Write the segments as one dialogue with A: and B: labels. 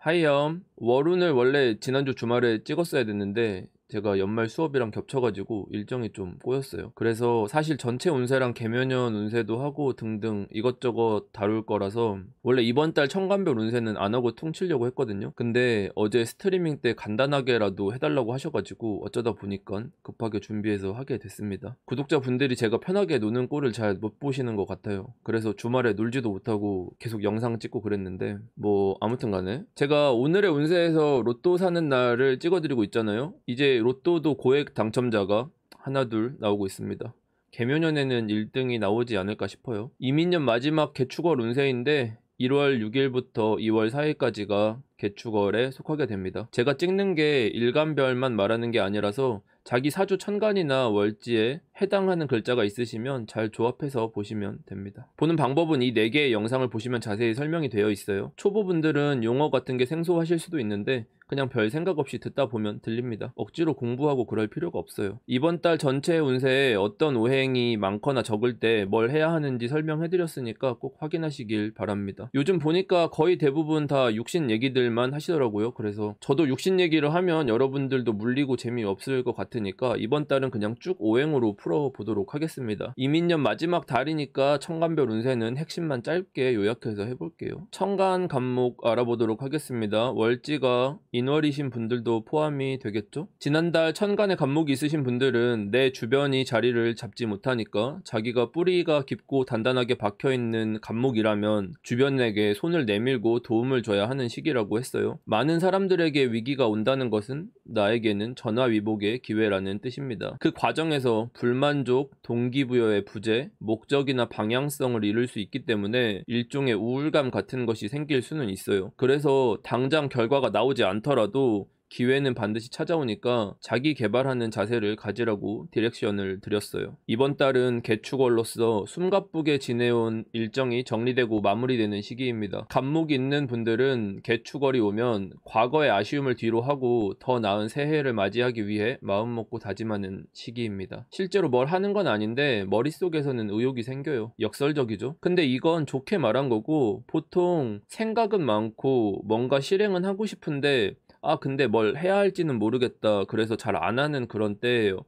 A: 하이염, 월운을 원래 지난주 주말에 찍었어야 됐는데 제가 연말 수업이랑 겹쳐가지고 일정이 좀 꼬였어요. 그래서 사실 전체 운세랑 개묘년 운세도 하고 등등 이것저것 다룰 거라서 원래 이번 달 천간별 운세는 안 하고 퉁치려고 했거든요. 근데 어제 스트리밍 때 간단하게라도 해달라고 하셔가지고 어쩌다 보니까 급하게 준비해서 하게 됐습니다. 구독자분들이 제가 편하게 노는 꼴을 잘 못 보시는 것 같아요. 그래서 주말에 놀지도 못하고 계속 영상 찍고 그랬는데 뭐 아무튼 간에 제가 오늘의 운세에서 로또 사는 날을 찍어드리고 있잖아요. 이제 로또도 고액 당첨자가 하나둘 나오고 있습니다. 개묘년에는 1등이 나오지 않을까 싶어요. 이민년 마지막 개축월 운세인데 1월 6일부터 2월 4일까지가 개축월에 속하게 됩니다. 제가 찍는 게 일간별만 말하는 게 아니라서 자기 사주 천간이나 월지에 해당하는 글자가 있으시면 잘 조합해서 보시면 됩니다. 보는 방법은 이 4개의 영상을 보시면 자세히 설명이 되어 있어요. 초보분들은 용어 같은 게 생소하실 수도 있는데 그냥 별 생각 없이 듣다 보면 들립니다. 억지로 공부하고 그럴 필요가 없어요. 이번 달 전체 운세에 어떤 오행이 많거나 적을 때 뭘 해야 하는지 설명해드렸으니까 꼭 확인하시길 바랍니다. 요즘 보니까 거의 대부분 다 육신 얘기들만 하시더라고요. 그래서 저도 육신 얘기를 하면 여러분들도 물리고 재미없을 것 같으니까 이번 달은 그냥 쭉 오행으로 풀어보도록 하겠습니다. 이민년 마지막 달이니까 천간별 운세는 핵심만 짧게 요약해서 해볼게요. 천간 간목 알아보도록 하겠습니다. 월지가 인월이신 분들도 포함이 되겠죠? 지난달 천간에 간목이 있으신 분들은 내 주변이 자리를 잡지 못하니까 자기가 뿌리가 깊고 단단하게 박혀있는 간목이라면 주변에게 손을 내밀고 도움을 줘야 하는 시기라고 했어요. 많은 사람들에게 위기가 온다는 것은 나에게는 전화위복의 기회라는 뜻입니다. 그 과정에서 불만족, 동기부여의 부재, 목적이나 방향성을 잃을 수 있기 때문에 일종의 우울감 같은 것이 생길 수는 있어요. 그래서 당장 결과가 나오지 않더라도 기회는 반드시 찾아오니까 자기 개발하는 자세를 가지라고 디렉션을 드렸어요. 이번 달은 개축월로서 숨가쁘게 지내온 일정이 정리되고 마무리되는 시기입니다. 간목이 있는 분들은 개축월이 오면 과거의 아쉬움을 뒤로 하고 더 나은 새해를 맞이하기 위해 마음먹고 다짐하는 시기입니다. 실제로 뭘 하는 건 아닌데 머릿속에서는 의욕이 생겨요. 역설적이죠? 근데 이건 좋게 말한 거고 보통 생각은 많고 뭔가 실행은 하고 싶은데 근데 뭘 해야 할지는 모르겠다. 그래서 잘 안 하는 그런 때예요.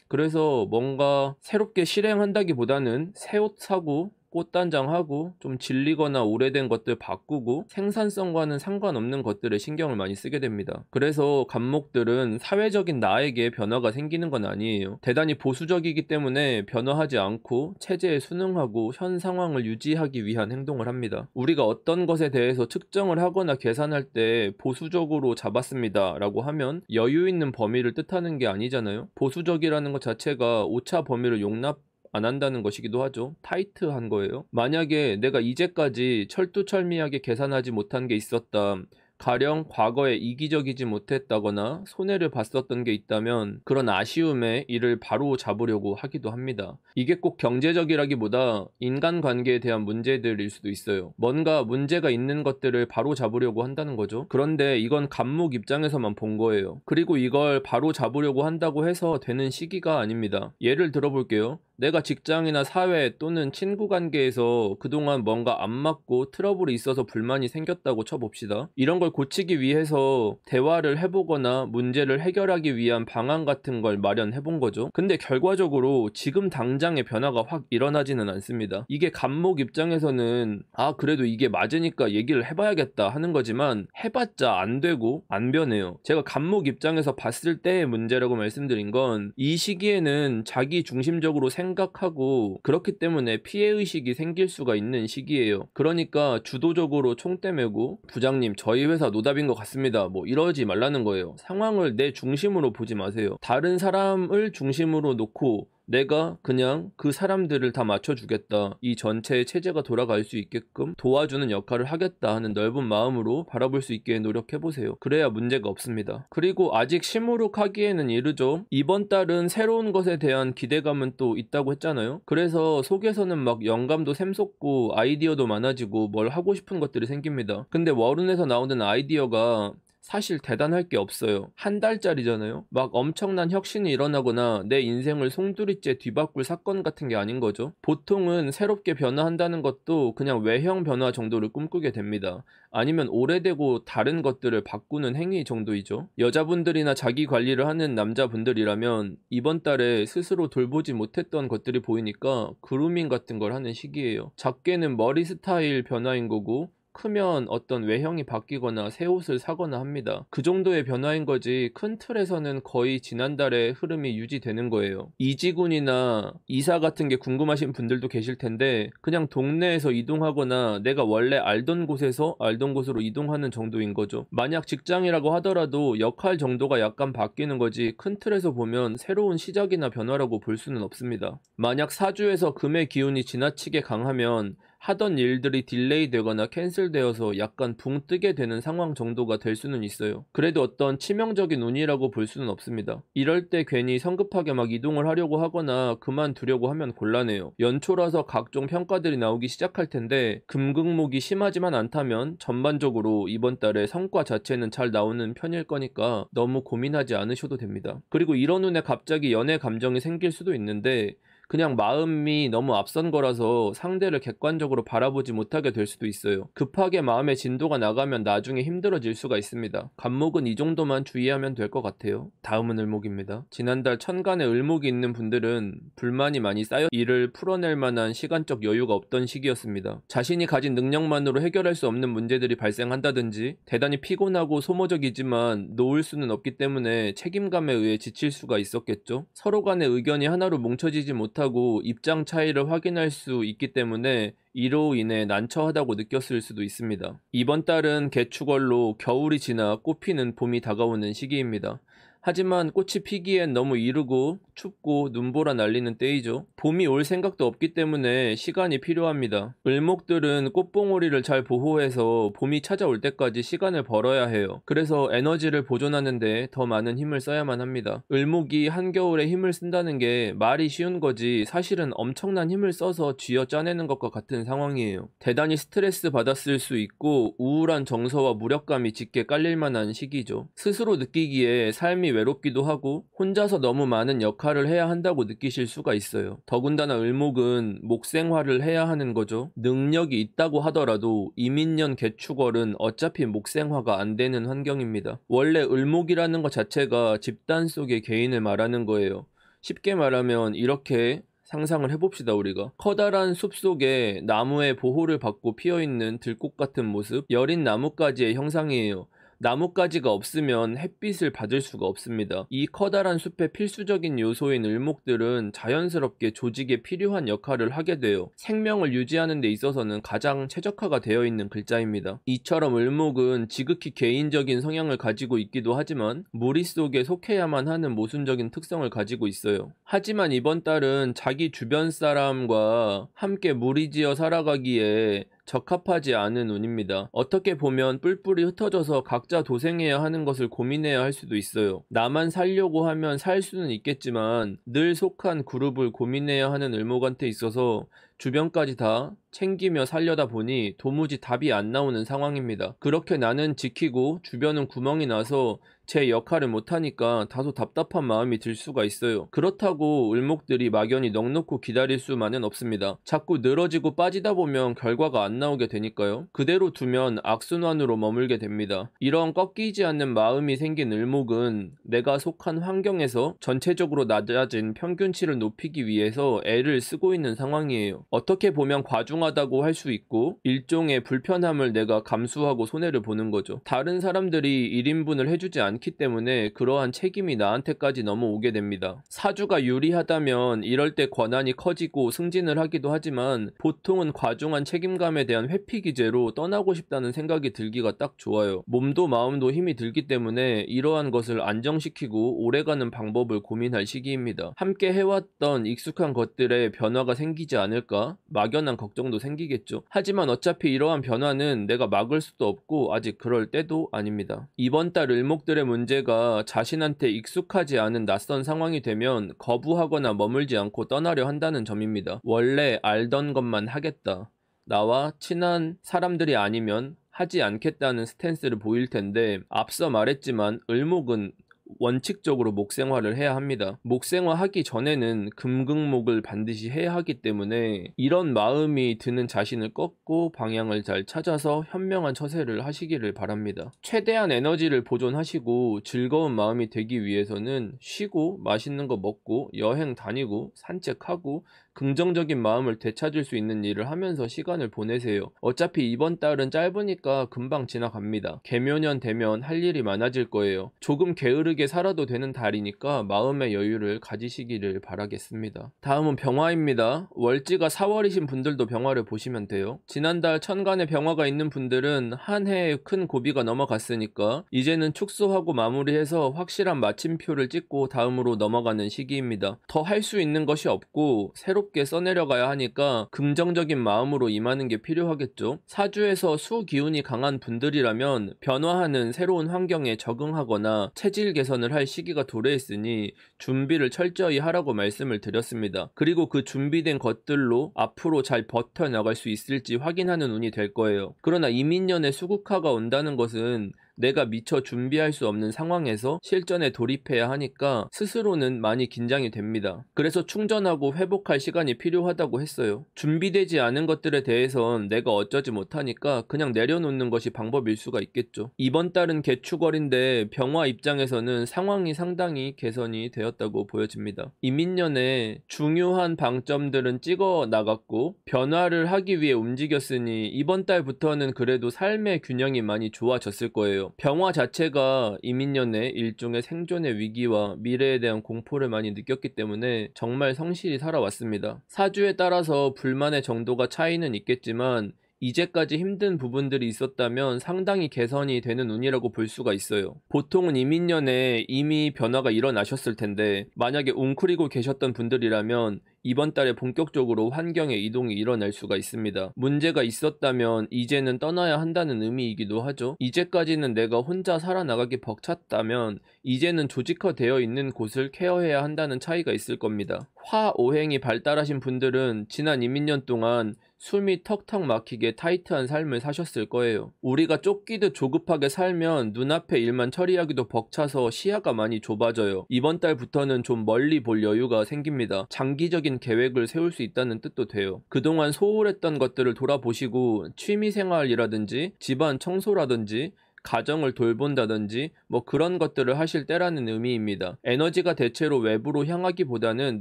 A: 그래서 뭔가 새롭게 실행한다기보다는 새 옷 사고 꽃단장하고 좀 질리거나 오래된 것들 바꾸고 생산성과는 상관없는 것들에 신경을 많이 쓰게 됩니다. 그래서 간목들은 사회적인 나에게 변화가 생기는 건 아니에요. 대단히 보수적이기 때문에 변화하지 않고 체제에 순응하고 현 상황을 유지하기 위한 행동을 합니다. 우리가 어떤 것에 대해서 측정을 하거나 계산할 때 보수적으로 잡았습니다 라고 하면 여유 있는 범위를 뜻하는 게 아니잖아요. 보수적이라는 것 자체가 오차 범위를 용납 안 한다는 것이기도 하죠. 타이트한 거예요. 만약에 내가 이제까지 철두철미하게 계산하지 못한 게 있었다. 가령 과거에 이기적이지 못했다거나 손해를 봤었던 게 있다면 그런 아쉬움에 이를 바로 잡으려고 하기도 합니다. 이게 꼭 경제적이라기보다 인간관계에 대한 문제들일 수도 있어요. 뭔가 문제가 있는 것들을 바로 잡으려고 한다는 거죠. 그런데 이건 간목 입장에서만 본 거예요. 그리고 이걸 바로 잡으려고 한다고 해서 되는 시기가 아닙니다. 예를 들어볼게요. 내가 직장이나 사회 또는 친구 관계에서 그동안 뭔가 안 맞고 트러블이 있어서 불만이 생겼다고 쳐봅시다. 이런 걸 고치기 위해서 대화를 해보거나 문제를 해결하기 위한 방안 같은 걸 마련해본 거죠. 근데 결과적으로 지금 당장의 변화가 확 일어나지는 않습니다. 이게 간목 입장에서는 그래도 이게 맞으니까 얘기를 해봐야겠다 하는 거지만 해봤자 안 되고 안 변해요. 제가 간목 입장에서 봤을 때의 문제라고 말씀드린 건 이 시기에는 자기 중심적으로 생각하고 그렇기 때문에 피해의식이 생길 수가 있는 시기예요. 그러니까 주도적으로 총대 메고 부장님 저희 회사 노답인 것 같습니다. 뭐 이러지 말라는 거예요. 상황을 내 중심으로 보지 마세요. 다른 사람을 중심으로 놓고 내가 그냥 그 사람들을 다 맞춰주겠다. 이 전체의 체제가 돌아갈 수 있게끔 도와주는 역할을 하겠다 하는 넓은 마음으로 바라볼 수 있게 노력해보세요. 그래야 문제가 없습니다. 그리고 아직 시무룩하기에는 이르죠. 이번 달은 새로운 것에 대한 기대감은 또 있다고 했잖아요. 그래서 속에서는 막 영감도 샘솟고 아이디어도 많아지고 뭘 하고 싶은 것들이 생깁니다. 근데 월운에서 나오는 아이디어가 사실 대단할 게 없어요. 한 달짜리잖아요. 막 엄청난 혁신이 일어나거나 내 인생을 송두리째 뒤바꿀 사건 같은 게 아닌 거죠. 보통은 새롭게 변화한다는 것도 그냥 외형 변화 정도를 꿈꾸게 됩니다. 아니면 오래되고 다른 것들을 바꾸는 행위 정도이죠. 여자분들이나 자기 관리를 하는 남자분들이라면 이번 달에 스스로 돌보지 못했던 것들이 보이니까 그루밍 같은 걸 하는 시기예요. 작게는 머리 스타일 변화인 거고, 크면 어떤 외형이 바뀌거나 새 옷을 사거나 합니다. 그 정도의 변화인 거지 큰 틀에서는 거의 지난달의 흐름이 유지되는 거예요. 이지군이나 이사 같은 게 궁금하신 분들도 계실 텐데, 그냥 동네에서 이동하거나 내가 원래 알던 곳에서 알던 곳으로 이동하는 정도인 거죠. 만약 직장이라고 하더라도 역할 정도가 약간 바뀌는 거지 큰 틀에서 보면 새로운 시작이나 변화라고 볼 수는 없습니다. 만약 사주에서 금의 기운이 지나치게 강하면 하던 일들이 딜레이 되거나 캔슬되어서 약간 붕 뜨게 되는 상황 정도가 될 수는 있어요. 그래도 어떤 치명적인 운이라고 볼 수는 없습니다. 이럴 때 괜히 성급하게 막 이동을 하려고 하거나 그만두려고 하면 곤란해요. 연초라서 각종 평가들이 나오기 시작할 텐데, 금극목이 심하지만 않다면 전반적으로 이번 달에 성과 자체는 잘 나오는 편일 거니까 너무 고민하지 않으셔도 됩니다. 그리고 이런 운에 갑자기 연애 감정이 생길 수도 있는데, 그냥 마음이 너무 앞선 거라서 상대를 객관적으로 바라보지 못하게 될 수도 있어요. 급하게 마음의 진도가 나가면 나중에 힘들어질 수가 있습니다. 간목은 이 정도만 주의하면 될 것 같아요. 다음은 을목입니다. 지난달 천간에 을목이 있는 분들은 불만이 많이 쌓여 이를 풀어낼 만한 시간적 여유가 없던 시기였습니다. 자신이 가진 능력만으로 해결할 수 없는 문제들이 발생한다든지, 대단히 피곤하고 소모적이지만 놓을 수는 없기 때문에 책임감에 의해 지칠 수가 있었겠죠. 서로 간의 의견이 하나로 뭉쳐지지 못하고 입장 차이를 확인할 수 있기 때문에 이로 인해 난처하다고 느꼈을 수도 있습니다. 이번 달은 개축월로 겨울이 지나 꽃 피는 봄이 다가오는 시기입니다. 하지만 꽃이 피기엔 너무 이르고 춥고 눈보라 날리는 때이죠. 봄이 올 생각도 없기 때문에 시간이 필요합니다. 을목들은 꽃봉오리를 잘 보호해서 봄이 찾아올 때까지 시간을 벌어야 해요. 그래서 에너지를 보존하는 데 더 많은 힘을 써야만 합니다. 을목이 한겨울에 힘을 쓴다는 게 말이 쉬운 거지 사실은 엄청난 힘을 써서 쥐어 짜내는 것과 같은 상황이에요. 대단히 스트레스 받았을 수 있고 우울한 정서와 무력감이 짙게 깔릴 만한 시기죠. 스스로 느끼기에 삶이 외롭기도 하고 혼자서 너무 많은 역할을 해야 한다고 느끼실 수가 있어요. 더군다나 을목은 목생화를 해야 하는 거죠. 능력이 있다고 하더라도 이민년 개축월은 어차피 목생화가 안 되는 환경입니다. 원래 을목이라는 것 자체가 집단 속의 개인을 말하는 거예요. 쉽게 말하면 이렇게 상상을 해봅시다. 우리가 커다란 숲 속에 나무의 보호를 받고 피어있는 들꽃 같은 모습, 여린 나뭇가지의 형상이에요. 나뭇가지가 없으면 햇빛을 받을 수가 없습니다. 이 커다란 숲의 필수적인 요소인 을목들은 자연스럽게 조직에 필요한 역할을 하게 돼요. 생명을 유지하는 데 있어서는 가장 최적화가 되어 있는 글자입니다. 이처럼 을목은 지극히 개인적인 성향을 가지고 있기도 하지만 무리 속에 속해야만 하는 모순적인 특성을 가지고 있어요. 하지만 이번 달은 자기 주변 사람과 함께 무리지어 살아가기에 적합하지 않은 운입니다. 어떻게 보면 뿔뿔이 흩어져서 각자 도생해야 하는 것을 고민해야 할 수도 있어요. 나만 살려고 하면 살 수는 있겠지만 늘 속한 그룹을 고민해야 하는 을목한테 있어서 주변까지 다 챙기며 살려다 보니 도무지 답이 안 나오는 상황입니다. 그렇게 나는 지키고 주변은 구멍이 나서 제 역할을 못하니까 다소 답답한 마음이 들 수가 있어요. 그렇다고 을목들이 막연히 넋놓고 기다릴 수만은 없습니다. 자꾸 늘어지고 빠지다 보면 결과가 안 나오게 되니까요. 그대로 두면 악순환으로 머물게 됩니다. 이런 꺾이지 않는 마음이 생긴 을목은 내가 속한 환경에서 전체적으로 낮아진 평균치를 높이기 위해서 애를 쓰고 있는 상황이에요. 어떻게 보면 과중하다고 할 수 있고 일종의 불편함을 내가 감수하고 손해를 보는 거죠. 다른 사람들이 1인분을 해주지 않기 때문에 그러한 책임이 나한테까지 넘어오게 됩니다. 사주가 유리하다면 이럴 때 권한이 커지고 승진을 하기도 하지만 보통은 과중한 책임감에 대한 회피 기제로 떠나고 싶다는 생각이 들기가 딱 좋아요. 몸도 마음도 힘이 들기 때문에 이러한 것을 안정시키고 오래가는 방법을 고민할 시기입니다. 함께 해왔던 익숙한 것들에 변화가 생기지 않을까? 막연한 걱정도 생기겠죠. 하지만 어차피 이러한 변화는 내가 막을 수도 없고 아직 그럴 때도 아닙니다. 이번 달 을목들의 문제가 자신한테 익숙하지 않은 낯선 상황이 되면 거부하거나 머물지 않고 떠나려 한다는 점입니다. 원래 알던 것만 하겠다. 나와 친한 사람들이 아니면 하지 않겠다는 스탠스를 보일 텐데, 앞서 말했지만 을목은 원칙적으로 목생화를 해야 합니다. 목생화 하기 전에는 금극목을 반드시 해야 하기 때문에 이런 마음이 드는 자신을 꺾고 방향을 잘 찾아서 현명한 처세를 하시기를 바랍니다. 최대한 에너지를 보존하시고 즐거운 마음이 되기 위해서는 쉬고 맛있는 거 먹고 여행 다니고 산책하고 긍정적인 마음을 되찾을 수 있는 일을 하면서 시간을 보내세요. 어차피 이번 달은 짧으니까 금방 지나갑니다. 개묘년 되면 할 일이 많아질 거예요. 조금 게으르게 살아도 되는 달이니까 마음의 여유를 가지시기를 바라겠습니다. 다음은 병화입니다. 월지가 4월이신 분들도 병화를 보시면 돼요. 지난달 천간에 병화가 있는 분들은 한 해에 큰 고비가 넘어갔으니까 이제는 축소하고 마무리해서 확실한 마침표를 찍고 다음으로 넘어가는 시기입니다. 더 할 수 있는 것이 없고 새롭게 써내려가야 하니까 긍정적인 마음으로 임하는 게 필요하겠죠. 사주에서 수 기운이 강한 분들이라면 변화하는 새로운 환경에 적응하거나 체질 개선을 할 시기가 도래했으니 준비를 철저히 하라고 말씀을 드렸습니다. 그리고 그 준비된 것들로 앞으로 잘 버텨나갈 수 있을지 확인하는 운이 될 거예요. 그러나 이민년에 수국화가 온다는 것은 내가 미처 준비할 수 없는 상황에서 실전에 돌입해야 하니까 스스로는 많이 긴장이 됩니다. 그래서 충전하고 회복할 시간이 필요하다고 했어요. 준비되지 않은 것들에 대해선 내가 어쩌지 못하니까 그냥 내려놓는 것이 방법일 수가 있겠죠. 이번 달은 개축월인데 병화 입장에서는 상황이 상당히 개선이 되었다고 보여집니다. 이민년에 중요한 방점들은 찍어 나갔고 변화를 하기 위해 움직였으니 이번 달부터는 그래도 삶의 균형이 많이 좋아졌을 거예요. 병화 자체가 이민년에 일종의 생존의 위기와 미래에 대한 공포를 많이 느꼈기 때문에 정말 성실히 살아왔습니다. 사주에 따라서 불만의 정도가 차이는 있겠지만 이제까지 힘든 부분들이 있었다면 상당히 개선이 되는 운이라고 볼 수가 있어요. 보통은 이민년에 이미 변화가 일어나셨을 텐데 만약에 웅크리고 계셨던 분들이라면 이번 달에 본격적으로 환경의 이동이 일어날 수가 있습니다. 문제가 있었다면 이제는 떠나야 한다는 의미이기도 하죠. 이제까지는 내가 혼자 살아나가기 벅찼다면 이제는 조직화되어 있는 곳을 케어해야 한다는 차이가 있을 겁니다. 화오행이 발달하신 분들은 지난 이민년 동안 숨이 턱턱 막히게 타이트한 삶을 사셨을 거예요. 우리가 쫓기듯 조급하게 살면 눈앞의 일만 처리하기도 벅차서 시야가 많이 좁아져요. 이번 달부터는 좀 멀리 볼 여유가 생깁니다. 장기적인 계획을 세울 수 있다는 뜻도 돼요. 그동안 소홀했던 것들을 돌아보시고 취미생활이라든지 집안 청소라든지 가정을 돌본다든지 뭐 그런 것들을 하실 때라는 의미입니다. 에너지가 대체로 외부로 향하기보다는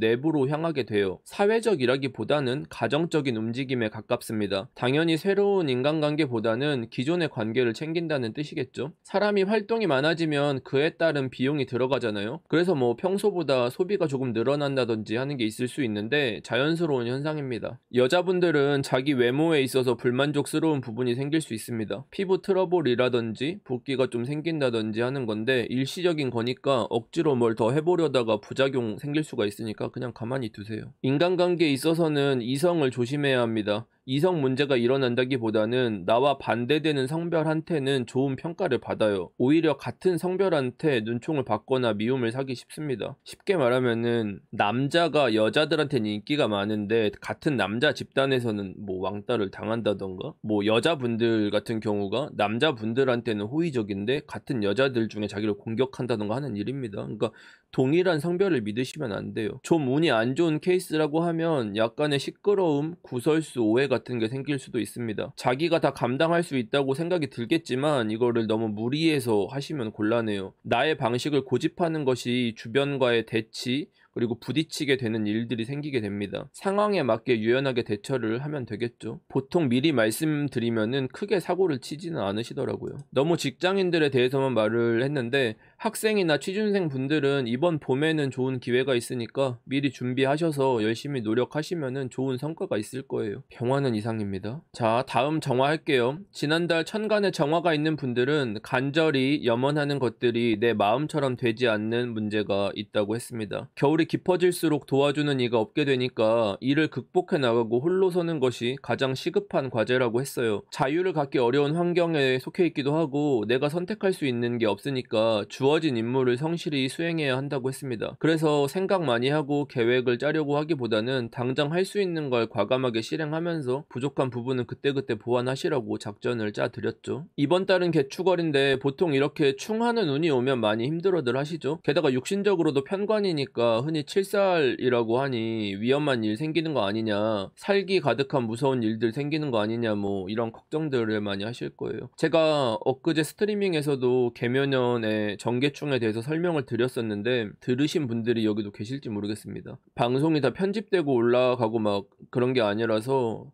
A: 내부로 향하게 돼요. 사회적이라기보다는 가정적인 움직임에 가깝습니다. 당연히 새로운 인간관계보다는 기존의 관계를 챙긴다는 뜻이겠죠. 사람이 활동이 많아지면 그에 따른 비용이 들어가잖아요. 그래서 뭐 평소보다 소비가 조금 늘어난다든지 하는 게 있을 수 있는데 자연스러운 현상입니다. 여자분들은 자기 외모에 있어서 불만족스러운 부분이 생길 수 있습니다. 피부 트러블이라든지 붓기가 좀 생긴다든지 하는 건데 일시적인 거니까 억지로 뭘 더 해보려다가 부작용 생길 수가 있으니까 그냥 가만히 두세요. 인간관계에 있어서는 이성을 조심해야 합니다. 이성 문제가 일어난다기보다는 나와 반대되는 성별한테는 좋은 평가를 받아요. 오히려 같은 성별한테 눈총을 받거나 미움을 사기 쉽습니다. 쉽게 말하면은 남자가 여자들한테는 인기가 많은데 같은 남자 집단에서는 뭐 왕따를 당한다던가 뭐 여자분들 같은 경우가 남자분들한테는 호의적인데 같은 여자들 중에 자기를 공격한다던가 하는 일입니다. 그러니까 동일한 성별을 믿으시면 안 돼요. 좀 운이 안 좋은 케이스라고 하면 약간의 시끄러움, 구설수, 오해 같은 게 생길 수도 있습니다. 자기가 다 감당할 수 있다고 생각이 들겠지만 이거를 너무 무리해서 하시면 곤란해요. 나의 방식을 고집하는 것이 주변과의 대치 그리고 부딪히게 되는 일들이 생기게 됩니다. 상황에 맞게 유연하게 대처를 하면 되겠죠. 보통 미리 말씀드리면은 크게 사고를 치지는 않으시더라고요. 너무 직장인들에 대해서만 말을 했는데 학생이나 취준생 분들은 이번 봄에는 좋은 기회가 있으니까 미리 준비하셔서 열심히 노력하시면은 좋은 성과가 있을 거예요. 병화는 이상입니다. 자, 다음 정화할게요. 지난달 천간에 정화가 있는 분들은 간절히 염원하는 것들이 내 마음처럼 되지 않는 문제가 있다고 했습니다. 겨울이 깊어질수록 도와주는 이가 없게 되니까 이를 극복해 나가고 홀로 서는 것이 가장 시급한 과제라고 했어요. 자유를 갖기 어려운 환경에 속해 있기도 하고 내가 선택할 수 있는 게 없으니까 주어 주어진 임무를 성실히 수행해야 한다고 했습니다. 그래서 생각 많이 하고 계획을 짜려고 하기보다는 당장 할 수 있는 걸 과감하게 실행하면서 부족한 부분은 그때그때 보완하시라고 작전을 짜드렸죠. 이번 달은 개축월인데 보통 이렇게 충하는 운이 오면 많이 힘들어들 하시죠. 게다가 육신적으로도 편관이니까 흔히 칠살이라고 하니 위험한 일 생기는 거 아니냐, 살기 가득한 무서운 일들 생기는 거 아니냐, 뭐 이런 걱정들을 많이 하실 거예요. 제가 엊그제 스트리밍에서도 개묘년의 정개충에 대해서 설명을 드렸었는데 들으신 분들이 여기도 계실지 모르겠습니다. 방송이 다 편집되고 올라가고 막 그런 게 아니라서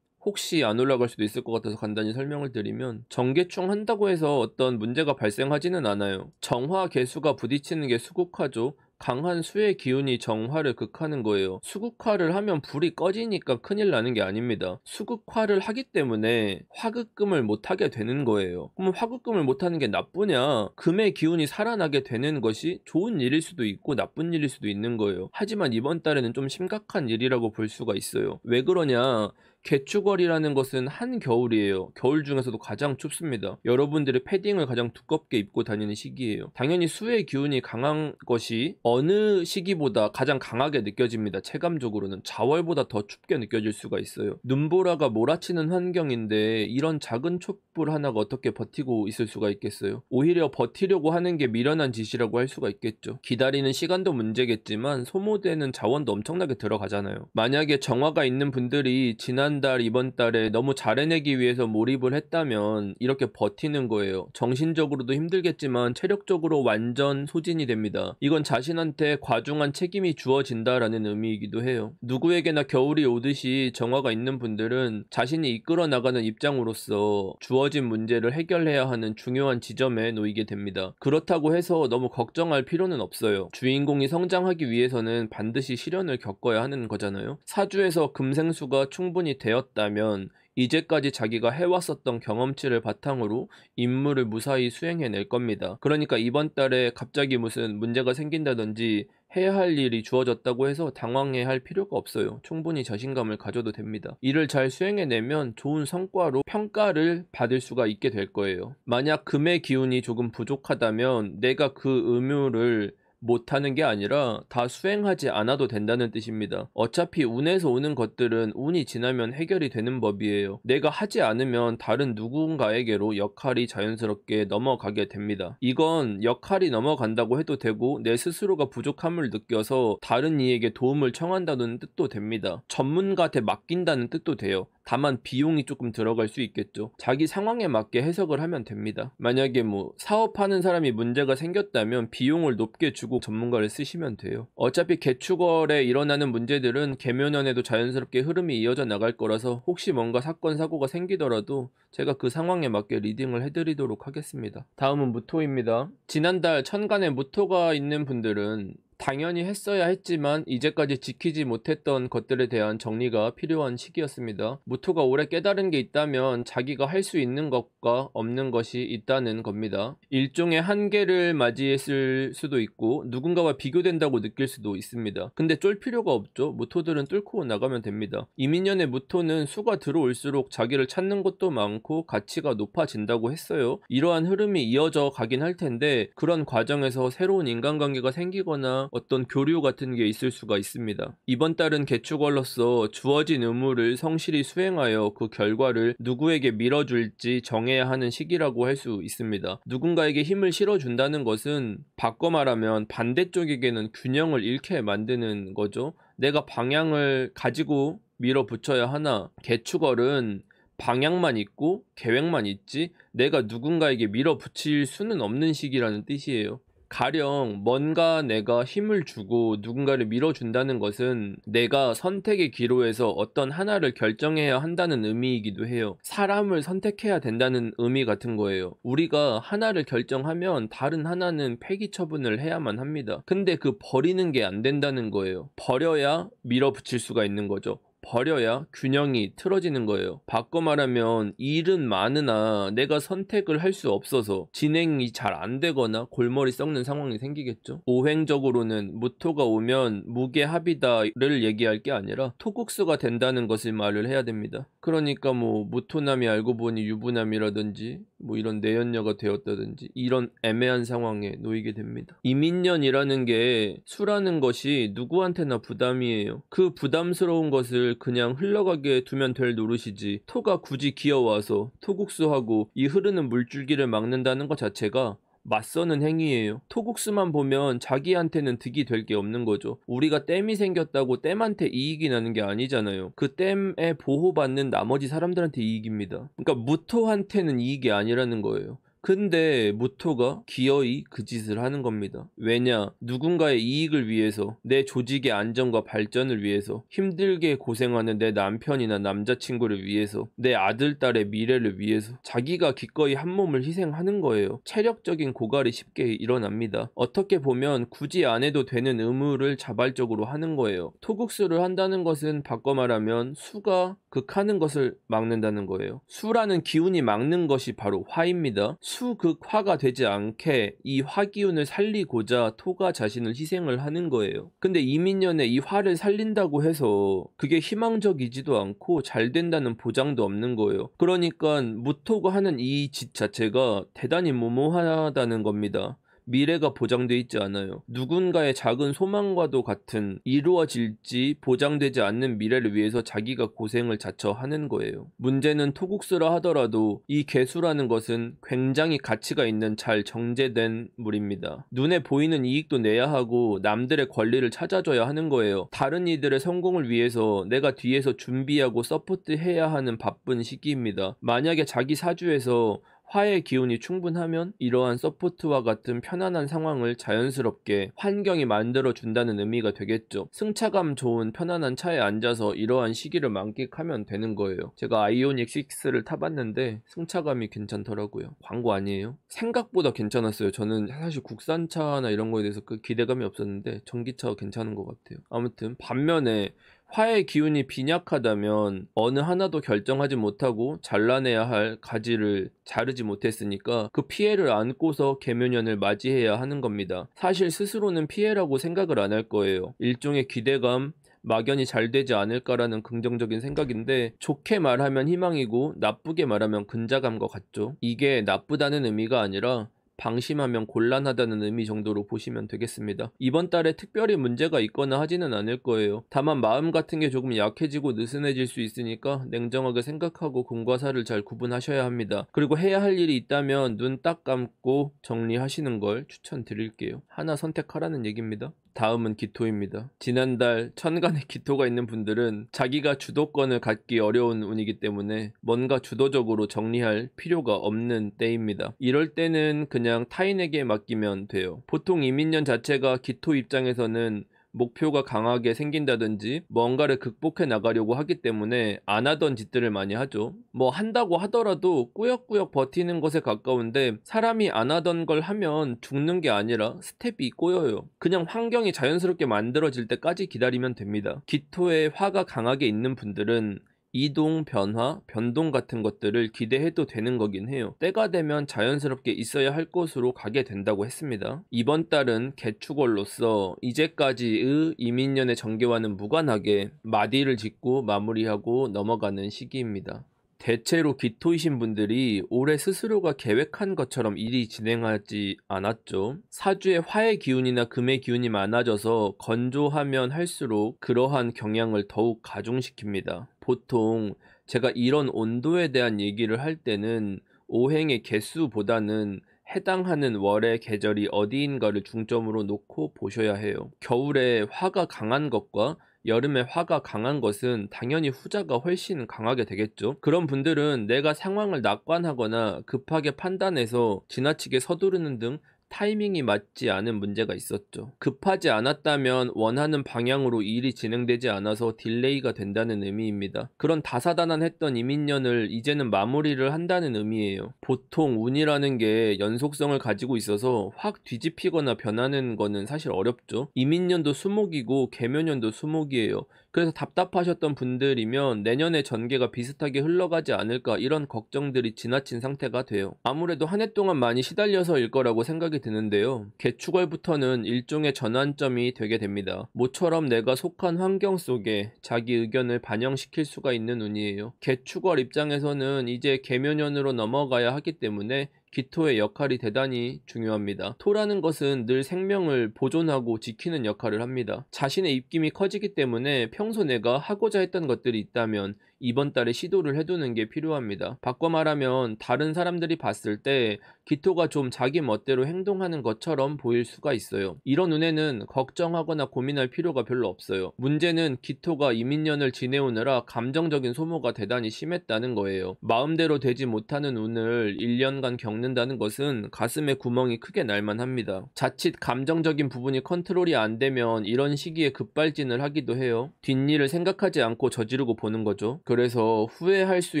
A: 혹시 안 올라갈 수도 있을 것 같아서 간단히 설명을 드리면, 정개충 한다고 해서 어떤 문제가 발생하지는 않아요. 정화 개수가 부딪히는 게 수국화죠. 강한 수의 기운이 정화를 극하는 거예요. 수국화를 하면 불이 꺼지니까 큰일 나는 게 아닙니다. 수국화를 하기 때문에 화극금을 못하게 되는 거예요. 그럼 화극금을 못하는 게 나쁘냐? 금의 기운이 살아나게 되는 것이 좋은 일일 수도 있고 나쁜 일일 수도 있는 거예요. 하지만 이번 달에는 좀 심각한 일이라고 볼 수가 있어요. 왜 그러냐? 개축월이라는 것은 한겨울이에요. 겨울 중에서도 가장 춥습니다. 여러분들이 패딩을 가장 두껍게 입고 다니는 시기예요. 당연히 수의 기운이 강한 것이 어느 시기보다 가장 강하게 느껴집니다. 체감적으로는 자월보다 더 춥게 느껴질 수가 있어요. 눈보라가 몰아치는 환경인데 이런 작은 촛불 하나가 어떻게 버티고 있을 수가 있겠어요? 오히려 버티려고 하는 게 미련한 짓이라고 할 수가 있겠죠. 기다리는 시간도 문제겠지만 소모되는 자원도 엄청나게 들어가잖아요. 만약에 정화가 있는 분들이 지난달 이번 달에 너무 잘해내기 위해서 몰입을 했다면 이렇게 버티는 거예요. 정신적으로도 힘들겠지만 체력적으로 완전 소진이 됩니다. 이건 자신한테 과중한 책임이 주어진다라는 의미이기도 해요. 누구에게나 겨울이 오듯이 정화가 있는 분들은 자신이 이끌어 나가는 입장으로서 주어진 문제를 해결해야 하는 중요한 지점에 놓이게 됩니다. 그렇다고 해서 너무 걱정할 필요는 없어요. 주인공이 성장하기 위해서는 반드시 시련을 겪어야 하는 거잖아요. 사주에서 금생수가 충분히 되었다면 이제까지 자기가 해왔었던 경험치를 바탕으로 임무를 무사히 수행해낼 겁니다. 그러니까 이번 달에 갑자기 무슨 문제가 생긴다든지 해야 할 일이 주어졌다고 해서 당황해야 할 필요가 없어요. 충분히 자신감을 가져도 됩니다. 일을 잘 수행해내면 좋은 성과로 평가를 받을 수가 있게 될 거예요. 만약 금의 기운이 조금 부족하다면 내가 그 의무를 못하는 게 아니라 다 수행하지 않아도 된다는 뜻입니다. 어차피 운에서 오는 것들은 운이 지나면 해결이 되는 법이에요. 내가 하지 않으면 다른 누군가에게로 역할이 자연스럽게 넘어가게 됩니다. 이건 역할이 넘어간다고 해도 되고 내 스스로가 부족함을 느껴서 다른 이에게 도움을 청한다는 뜻도 됩니다. 전문가한테 맡긴다는 뜻도 돼요. 다만 비용이 조금 들어갈 수 있겠죠. 자기 상황에 맞게 해석을 하면 됩니다. 만약에 뭐 사업하는 사람이 문제가 생겼다면 비용을 높게 주고 전문가를 쓰시면 돼요. 어차피 개축월에 일어나는 문제들은 개묘년에도 자연스럽게 흐름이 이어져 나갈 거라서 혹시 뭔가 사건 사고가 생기더라도 제가 그 상황에 맞게 리딩을 해드리도록 하겠습니다. 다음은 무토입니다. 지난달 천간에 무토가 있는 분들은 당연히 했어야 했지만 이제까지 지키지 못했던 것들에 대한 정리가 필요한 시기였습니다. 무토가 올해 깨달은 게 있다면 자기가 할 수 있는 것과 없는 것이 있다는 겁니다. 일종의 한계를 맞이했을 수도 있고 누군가와 비교된다고 느낄 수도 있습니다. 근데 쫄 필요가 없죠. 무토들은 뚫고 나가면 됩니다. 이민년의 무토는 수가 들어올수록 자기를 찾는 것도 많고 가치가 높아진다고 했어요. 이러한 흐름이 이어져 가긴 할 텐데 그런 과정에서 새로운 인간관계가 생기거나 어떤 교류 같은 게 있을 수가 있습니다. 이번 달은 개축월로서 주어진 의무를 성실히 수행하여 그 결과를 누구에게 밀어줄지 정해야 하는 시기라고 할 수 있습니다. 누군가에게 힘을 실어준다는 것은 바꿔 말하면 반대쪽에게는 균형을 잃게 만드는 거죠. 내가 방향을 가지고 밀어붙여야 하나, 개축월은 방향만 있고 계획만 있지 내가 누군가에게 밀어붙일 수는 없는 시기라는 뜻이에요. 가령 뭔가 내가 힘을 주고 누군가를 밀어준다는 것은 내가 선택의 기로에서 어떤 하나를 결정해야 한다는 의미이기도 해요. 사람을 선택해야 된다는 의미 같은 거예요. 우리가 하나를 결정하면 다른 하나는 폐기 처분을 해야만 합니다. 근데 그 버리는 게 안 된다는 거예요. 버려야 밀어붙일 수가 있는 거죠. 버려야 균형이 틀어지는 거예요. 바꿔 말하면 일은 많으나 내가 선택을 할 수 없어서 진행이 잘 안 되거나 골머리 썩는 상황이 생기겠죠. 오행적으로는 무토가 오면 무게합이다를 얘기할 게 아니라 토국수가 된다는 것을 말을 해야 됩니다. 그러니까 뭐 무토남이 알고 보니 유부남이라든지 뭐 이런 내연녀가 되었다든지 이런 애매한 상황에 놓이게 됩니다. 이민년이라는 게 수라는 것이 누구한테나 부담이에요. 그 부담스러운 것을 그냥 흘러가게 두면 될 노릇이지 토가 굳이 기어와서 토국수하고 이 흐르는 물줄기를 막는다는 것 자체가 맞서는 행위예요. 토국수만 보면 자기한테는 득이 될 게 없는 거죠. 우리가 댐이 생겼다고 댐한테 이익이 나는 게 아니잖아요. 그 댐에 보호받는 나머지 사람들한테 이익입니다. 그러니까 무토한테는 이익이 아니라는 거예요. 근데 무토가 기어이 그 짓을 하는 겁니다. 왜냐? 누군가의 이익을 위해서, 내 조직의 안정과 발전을 위해서, 힘들게 고생하는 내 남편이나 남자친구를 위해서, 내 아들, 딸의 미래를 위해서 자기가 기꺼이 한 몸을 희생하는 거예요. 체력적인 고갈이 쉽게 일어납니다. 어떻게 보면 굳이 안 해도 되는 의무를 자발적으로 하는 거예요. 토국수를 한다는 것은 바꿔 말하면 수가 극하는 것을 막는다는 거예요. 수라는 기운이 막는 것이 바로 화입니다. 수극화가 되지 않게 이 화기운을 살리고자 토가 자신을 희생을 하는 거예요. 근데 이민년에 이 화를 살린다고 해서 그게 희망적이지도 않고 잘 된다는 보장도 없는 거예요. 그러니까 무토가 하는 이 짓 자체가 대단히 무모하다는 겁니다. 미래가 보장돼 있지 않아요. 누군가의 작은 소망과도 같은 이루어질지 보장되지 않는 미래를 위해서 자기가 고생을 자처하는 거예요. 문제는 토국수라 하더라도 이 개수라는 것은 굉장히 가치가 있는 잘 정제된 물입니다. 눈에 보이는 이익도 내야 하고 남들의 권리를 찾아줘야 하는 거예요. 다른 이들의 성공을 위해서 내가 뒤에서 준비하고 서포트해야 하는 바쁜 시기입니다. 만약에 자기 사주에서 화의 기운이 충분하면 이러한 서포트와 같은 편안한 상황을 자연스럽게 환경이 만들어준다는 의미가 되겠죠. 승차감 좋은 편안한 차에 앉아서 이러한 시기를 만끽하면 되는 거예요. 제가 아이오닉 6를 타봤는데 승차감이 괜찮더라고요. 광고 아니에요? 생각보다 괜찮았어요. 저는 사실 국산차나 이런 거에 대해서 그 기대감이 없었는데 전기차가 괜찮은 것 같아요. 아무튼 반면에 화의 기운이 빈약하다면 어느 하나도 결정하지 못하고 잘라내야 할 가지를 자르지 못했으니까 그 피해를 안고서 계묘년을 맞이해야 하는 겁니다. 사실 스스로는 피해라고 생각을 안 할 거예요. 일종의 기대감, 막연히 잘 되지 않을까라는 긍정적인 생각인데 좋게 말하면 희망이고 나쁘게 말하면 근자감과 같죠. 이게 나쁘다는 의미가 아니라 방심하면 곤란하다는 의미 정도로 보시면 되겠습니다. 이번 달에 특별히 문제가 있거나 하지는 않을 거예요. 다만 마음 같은 게 조금 약해지고 느슨해질 수 있으니까 냉정하게 생각하고 공과 사를 잘 구분하셔야 합니다. 그리고 해야 할 일이 있다면 눈 딱 감고 정리하시는 걸 추천드릴게요. 하나 선택하라는 얘기입니다. 다음은 기토입니다. 지난달 천간에 기토가 있는 분들은 자기가 주도권을 갖기 어려운 운이기 때문에 뭔가 주도적으로 정리할 필요가 없는 때입니다. 이럴 때는 그냥 타인에게 맡기면 돼요. 보통 이민년 자체가 기토 입장에서는 목표가 강하게 생긴다든지 뭔가를 극복해 나가려고 하기 때문에 안 하던 짓들을 많이 하죠. 뭐 한다고 하더라도 꾸역꾸역 버티는 것에 가까운데 사람이 안 하던 걸 하면 죽는 게 아니라 스텝이 꼬여요. 그냥 환경이 자연스럽게 만들어질 때까지 기다리면 됩니다. 기토에 화가 강하게 있는 분들은 이동, 변화, 변동 같은 것들을 기대해도 되는 거긴 해요. 때가 되면 자연스럽게 있어야 할 곳으로 가게 된다고 했습니다. 이번 달은 개축월로서 이제까지의 이민년의 전개와는 무관하게 마디를 짓고 마무리하고 넘어가는 시기입니다. 대체로 기토이신 분들이 올해 스스로가 계획한 것처럼 일이 진행하지 않았죠. 사주에 화의 기운이나 금의 기운이 많아져서 건조하면 할수록 그러한 경향을 더욱 가중시킵니다. 보통 제가 이런 온도에 대한 얘기를 할 때는 오행의 개수보다는 해당하는 월의 계절이 어디인가를 중점으로 놓고 보셔야 해요. 겨울에 화가 강한 것과 여름에 화가 강한 것은 당연히 후자가 훨씬 강하게 되겠죠. 그런 분들은 내가 상황을 낙관하거나 급하게 판단해서 지나치게 서두르는 등 타이밍이 맞지 않은 문제가 있었죠. 급하지 않았다면 원하는 방향으로 일이 진행되지 않아서 딜레이가 된다는 의미입니다. 그런 다사다난했던 이민년을 이제는 마무리를 한다는 의미예요. 보통 운이라는 게 연속성을 가지고 있어서 확 뒤집히거나 변하는 거는 사실 어렵죠. 이민년도 수목이고 계묘년도 수목이에요. 그래서 답답하셨던 분들이면 내년에 전개가 비슷하게 흘러가지 않을까 이런 걱정들이 지나친 상태가 돼요. 아무래도 한 해 동안 많이 시달려서일 거라고 생각이 드는데요. 개축월부터는 일종의 전환점이 되게 됩니다. 모처럼 내가 속한 환경 속에 자기 의견을 반영시킬 수가 있는 운이에요. 개축월 입장에서는 이제 개묘년으로 넘어가야 하기 때문에 기토의 역할이 대단히 중요합니다. 토라는 것은 늘 생명을 보존하고 지키는 역할을 합니다. 자신의 입김이 커지기 때문에 평소 내가 하고자 했던 것들이 있다면 이번 달에 시도를 해두는 게 필요합니다. 바꿔 말하면 다른 사람들이 봤을 때 기토가 좀 자기 멋대로 행동하는 것처럼 보일 수가 있어요. 이런 운에는 걱정하거나 고민할 필요가 별로 없어요. 문제는 기토가 이민년을 지내오느라 감정적인 소모가 대단히 심했다는 거예요. 마음대로 되지 못하는 운을 1년간 겪는다는 것은 가슴에 구멍이 크게 날만 합니다. 자칫 감정적인 부분이 컨트롤이 안 되면 이런 시기에 급발진을 하기도 해요. 뒷일을 생각하지 않고 저지르고 보는 거죠. 그래서 후회할 수